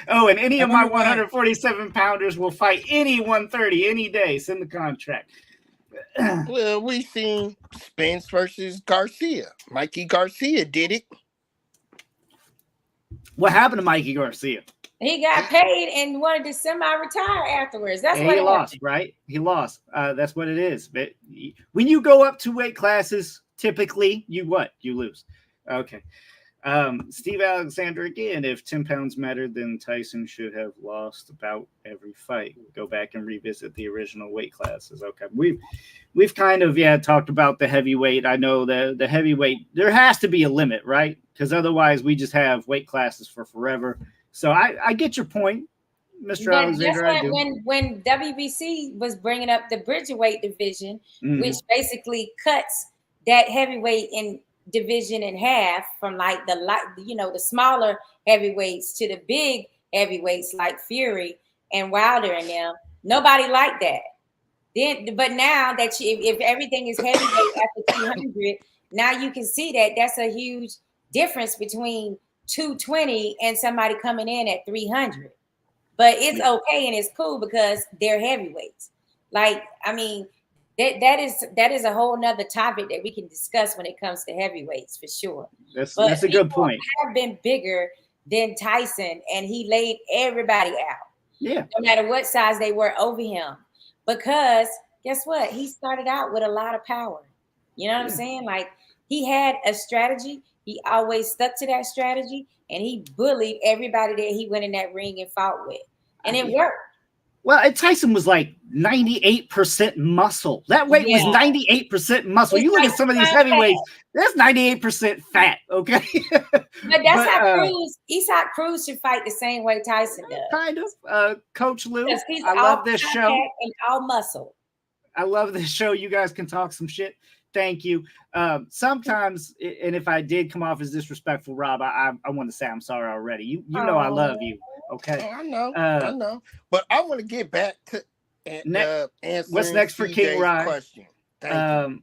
And any of my 147 pounders will fight any 130 any day. Send the contract. Well, we seen Spence versus Garcia. Mikey Garcia did it. What happened to Mikey Garcia? He got paid and wanted to semi-retire afterwards. That's what he lost, right? He lost. That's what it is. But when you go up 2 weight classes, typically you lose. Okay. Steve Alexander again. If 10 pounds mattered, then Tyson should have lost about every fight. Go back and revisit the original weight classes. Okay. We've kind of talked about the heavyweight. I know the heavyweight, there has to be a limit, right? Because otherwise we just have weight classes for forever. So I get your point, Mr. Alexander. I do. When WBC was bringing up the Bridgerweight division, which basically cuts that heavyweight in division in half from like the smaller heavyweights to the big heavyweights like Fury and Wilder and them, nobody liked that. But now that if everything is heavyweight after 200, now you can see that that's a huge difference between 220 and somebody coming in at 300. But it's okay and it's cool because they're heavyweights. Like, I mean, that is a whole nother topic that we can discuss when it comes to heavyweights for sure. That's a good point. Have been bigger than Tyson, and he laid everybody out. Yeah. No matter what size they were over him, because guess what? He started out with a lot of power. You know what I'm saying? Like he had a strategy. He always stuck to that strategy, and he bullied everybody that he went in that ring and fought with, and it worked. Well, Tyson was like 98% muscle. That weight was 98% muscle. You look at some of these heavyweights, that's 98% fat, okay? But that's how Isaac Cruz should fight the same way Tyson does. Kind of. Coach Lou, I love this show. And all muscle. I love this show. You guys can talk some shit. Thank you. Sometimes, and if I did come off as disrespectful, Rob, I want to say I'm sorry already. You know I love you. Okay. I know. But I want to get back to answering what's next for King Rye question. Thank you.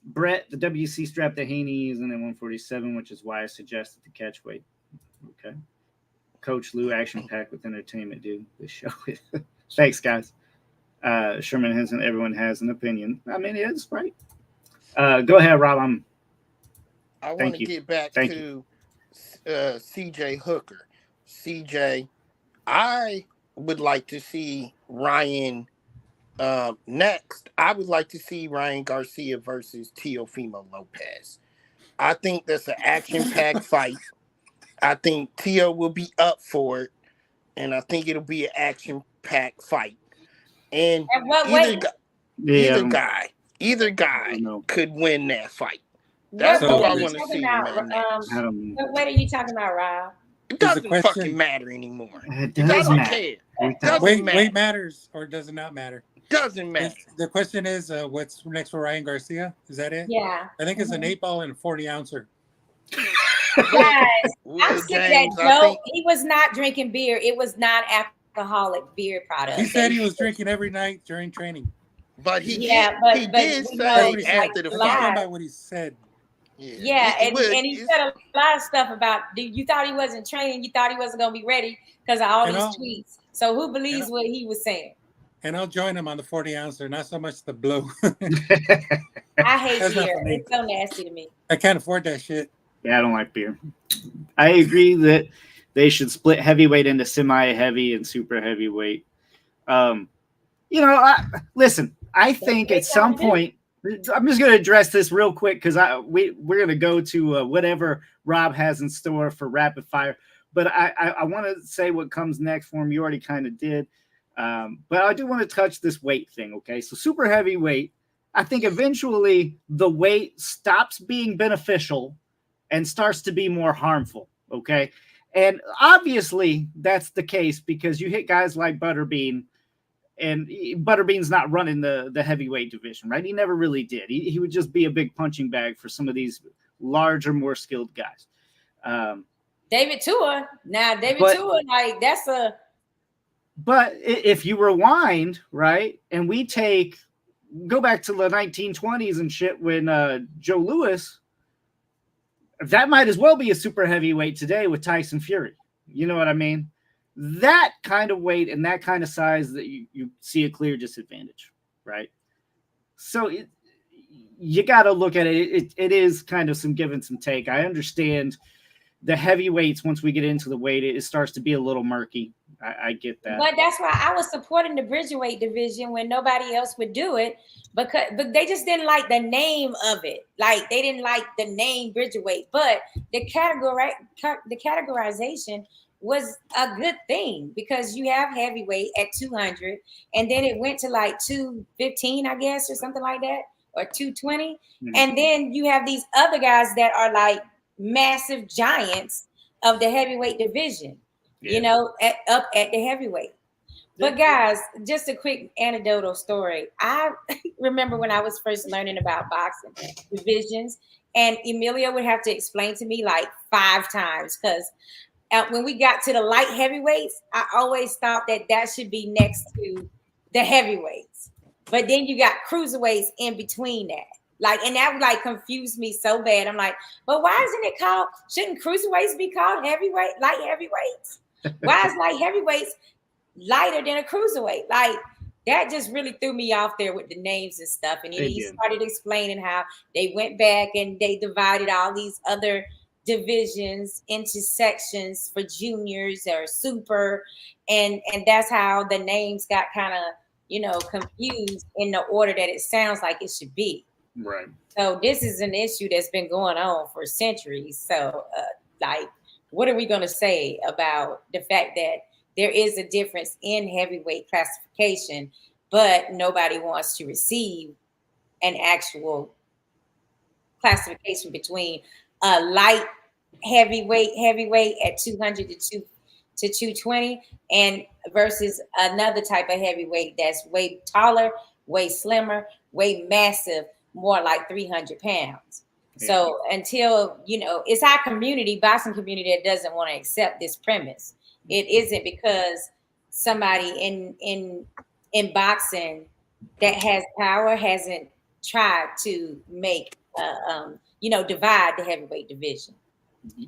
Brett, the WC strap that Haney is in at 147, which is why I suggested the catch weight. Okay. Coach Lou, action packed with entertainment, dude. This show. Thanks, guys. Sherman has everyone has an opinion. I mean, it's right. Go ahead, Rob. I want to get back to CJ Hooker. CJ, I would like to see Ryan next. I would like to see Ryan Garcia versus Teofimo Lopez. I think that's an action-packed fight. I think Tio will be up for it, and I think it'll be an action-packed fight. And either guy could win that fight. That's what I want to see. What weight are you talking about, Rob? It doesn't fucking matter anymore. It doesn't matter. Weight matters, or does it not matter? Doesn't matter. The question is, what's next for Ryan Garcia? Is that it? Yeah. I think it's an 8-ball and a 40-ouncer. Guys, I'm sick of that joke. He was not drinking beer. It was not alcoholic beer product. He said he was drinking every night during training. But he did say after the fight. Talking about what he said. Yeah, and he said a lot of stuff about you thought he wasn't training, you thought he wasn't going to be ready because of all these tweets. So who believes what he was saying? And I'll join him on the 40-ouncer, not so much the blow. I hate beer. It's so nasty to me. I can't afford that shit. Yeah, I don't like beer. I agree that they should split heavyweight into semi-heavy and super heavyweight. Listen, I think at some point, I'm just going to address this real quick because we're going to go to whatever Rob has in store for rapid fire. But I want to say what comes next for him. You already kind of did. But I do want to touch this weight thing, okay? So super heavyweight, I think eventually the weight stops being beneficial and starts to be more harmful, okay? And obviously that's the case because you hit guys like Butterbean, and Butterbean's not running the heavyweight division, right? He never really did. He would just be a big punching bag for some of these larger, more skilled guys. David Tua. Now, Tua, like, that's a... But if you rewind, right, and we go back to the 1920s and shit when Joe Louis, that might as well be a super heavyweight today with Tyson Fury. You know what I mean? That kind of weight and that kind of size that you see a clear disadvantage, right? So you got to look at it. It is kind of some give and some take. I understand the heavyweights, once we get into the weight, it starts to be a little murky. I get that. But that's why I was supporting the Bridgerweight division when nobody else would do it, but they just didn't like the name of it. Like, they didn't like the name Bridgerweight, but the categorization was a good thing because you have heavyweight at 200, and then it went to like 215, I guess, or something like that, or 220. Mm-hmm. And then you have these other guys that are like massive giants of the heavyweight division, up at the heavyweight. But guys, just a quick anecdotal story. I remember when I was first learning about boxing divisions, and Emilio would have to explain to me like 5 times because when we got to the light heavyweights, I always thought that should be next to the heavyweights. But then you got cruiserweights in between that. Like, and that like confused me so bad. I'm like, but why isn't it called, shouldn't cruiserweights be called light heavyweights? Why is light heavyweights lighter than a cruiserweight? Like, that just really threw me off there with the names and stuff. And he started explaining how they went back and they divided all these other divisions into sections for juniors or super. And that's how the names got kind of, confused in the order that it sounds like it should be. Right. So this is an issue that's been going on for centuries. So, what are we going to say about the fact that there is a difference in heavyweight classification, but nobody wants to receive an actual classification between a light heavyweight at 200 to 220 and versus another type of heavyweight that's way taller, way slimmer, way massive, more like 300 pounds. Yeah. So until, it's our community, boxing community, that doesn't want to accept this premise. It isn't because somebody in boxing that has power hasn't tried to make, divide the heavyweight division.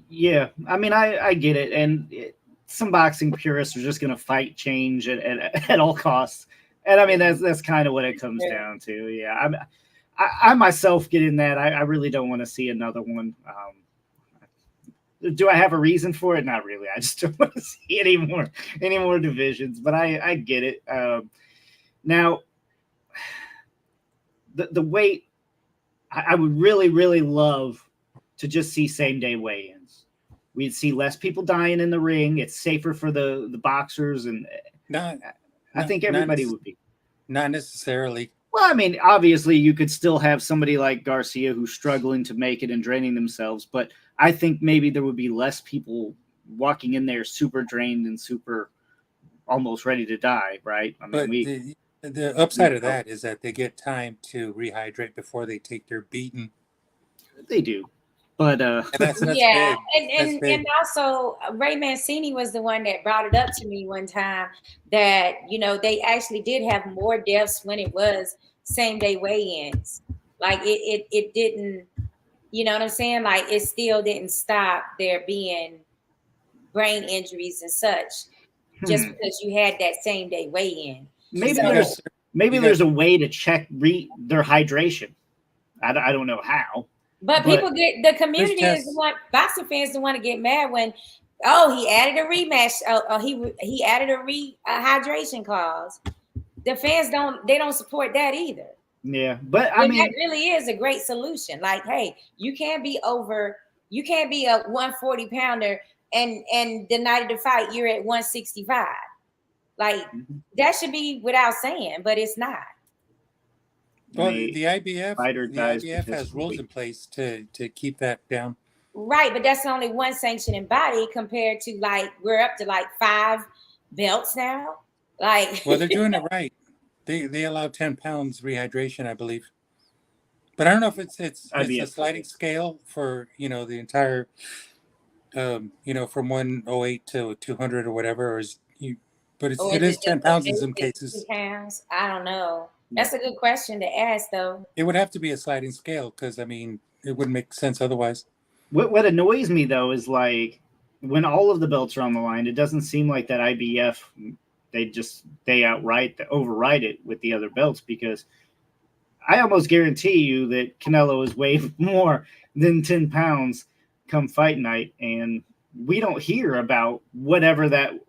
Yeah, I mean, I get it. And some boxing purists are just going to fight change at all costs. And I mean, that's kind of what it comes down to. Yeah. I myself get in that. I really don't want to see another one. Do I have a reason for it? Not really. I just don't want to see any more divisions, but I get it. Now, the weight, I would really, really love to just see same day weigh-ins. We'd see less people dying in the ring. It's safer for the boxers, and I think everybody would be. Not necessarily. Well, I mean, obviously, you could still have somebody like Garcia who's struggling to make it and draining themselves, but I think maybe there would be less people walking in there super drained and super almost ready to die, right? I mean, but the upside of that is that they get time to rehydrate before they take their beating. They do. But that's yeah, big. And also Ray Mancini was the one that brought it up to me one time that they actually did have more deaths when it was same day weigh-ins. Like it didn't, you know what I'm saying? Like it still didn't stop there being brain injuries and such just because you had that same day weigh-in. Maybe there's a way to check their hydration. I don't know how. But people get the community is the one. Boxing fans don't want to get mad when, he added a rematch. He added a hydration clause. The fans don't support that either. Yeah, but I mean, that really is a great solution. Like, hey, you can't be a 140 pounder, and the night of the fight you're at 165. Like that should be without saying, but it's not. Well, the IBF has rules in place to keep that down. Right, but that's only one sanctioning body compared to we're up to 5 belts now. Well, they're doing it right. They allow 10 pounds rehydration, I believe. But I don't know if it's a sliding scale for the entire from 108 to 200 or whatever, but it is 10 pounds in some cases. 10 pounds? I don't know. That's a good question to ask, though. It would have to be a sliding scale because, I mean, it wouldn't make sense otherwise. What annoys me, though, is when all of the belts are on the line, it doesn't seem like that IBF, they outright override it with the other belts, because I almost guarantee you that Canelo is weighed more than 10 pounds come fight night, and we don't hear about whatever the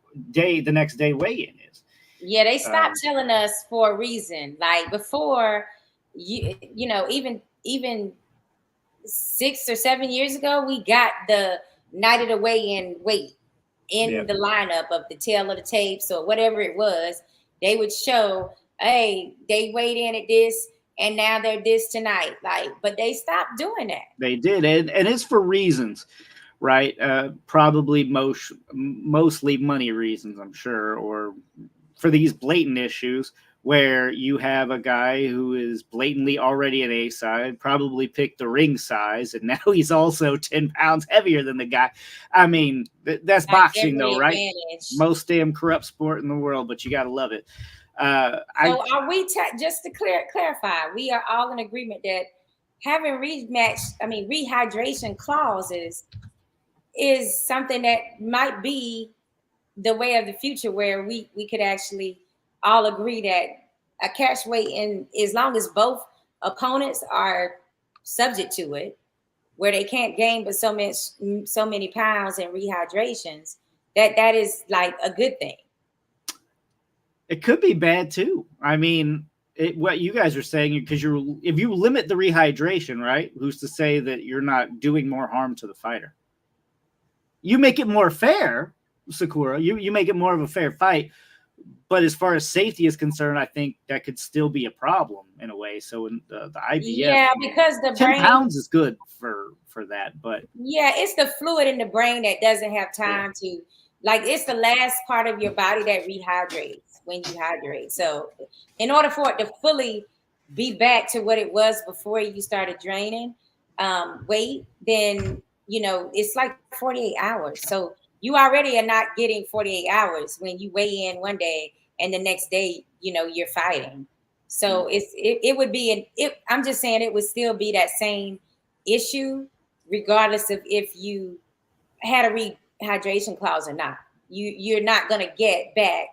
next day weigh-in is. Yeah, they stopped telling us for a reason. Like before, even 6 or 7 years ago, we got the night of the weigh-in weight in the lineup of the tail of the tapes or whatever it was. They would show, hey, they weighed in at this, and now they're this tonight. But they stopped doing that. They did, and it's for reasons, right? Probably mostly money reasons, I'm sure, or for these blatant issues where you have a guy who is blatantly already an A side, probably picked the ring size, and now he's also 10 pounds heavier than the guy. I mean, that's boxing, though, right? Advantage. Most damn corrupt sport in the world, but you got to love it. So are we, just to clarify, we are all in agreement that having rehydration clauses is something that might be the way of the future, where we could actually all agree that a catch weight, in as long as both opponents are subject to it, where they can't gain but so many pounds in rehydrations, that is a good thing. It could be bad too. I mean, what you guys are saying, because if you limit the rehydration, right? Who's to say that you're not doing more harm to the fighter? You make it more fair, Sakura. You make it more of a fair fight. But as far as safety is concerned, I think that could still be a problem in a way. So in the IBF, because the 10 brain, pounds is good for that. But it's the fluid in the brain that doesn't have time to, it's the last part of your body that rehydrates when you hydrate. So in order for it to fully be back to what it was before you started draining weight, then it's 48 hours. So you already are not getting 48 hours when you weigh in one day and the next day, you're fighting. So it would be I'm just saying it would still be that same issue, regardless of if you had a rehydration clause or not. you're not going to get back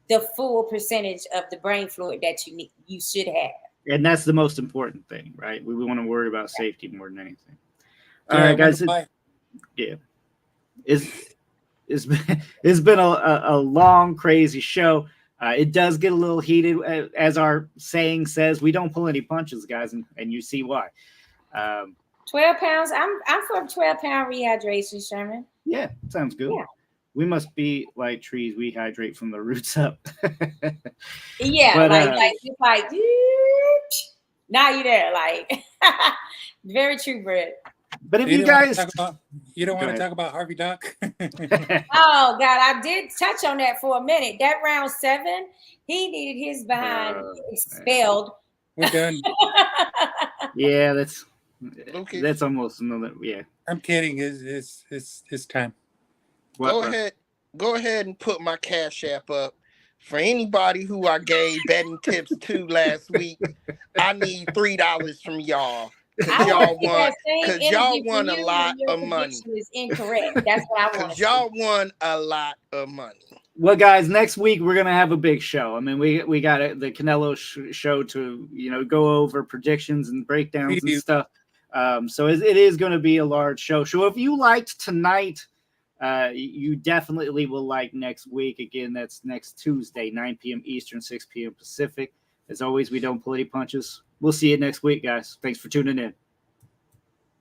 the full percentage of the brain fluid that you should have. And that's the most important thing, right? We want to worry about safety more than anything. All Yeah, right, guys. It's been a long, crazy show. It does get a little heated, as our saying says. We don't pull any punches, guys, and you see why. 12 pounds. I'm for 12-pound rehydration, Sherman. Yeah, sounds good. Yeah. We must be like trees. We hydrate from the roots up. Yeah, but, like now you're there. Like, very true, Brett. But if you guys, you don't want to talk about Harvey Dock. Oh God, I did touch on that for a minute. That round 7, he needed his behind expelled. We're done. Yeah, that's okay. That's almost another. Yeah, I'm kidding. It's time. Go ahead and put my Cash App up. For anybody who I gave betting tips to last week, I need $3 from y'all. Because y'all won a lot of money. Is incorrect. That's what I want. Because y'all won a lot of money. Well, guys, next week we're gonna have a big show. I mean, we got the Canelo show to go over predictions and breakdowns and stuff. So it is going to be a large show. So if you liked tonight, you definitely will like next week. Again, that's next Tuesday, 9 p.m. Eastern, 6 p.m. Pacific. As always, we don't pull any punches. We'll see you next week, guys. Thanks for tuning in.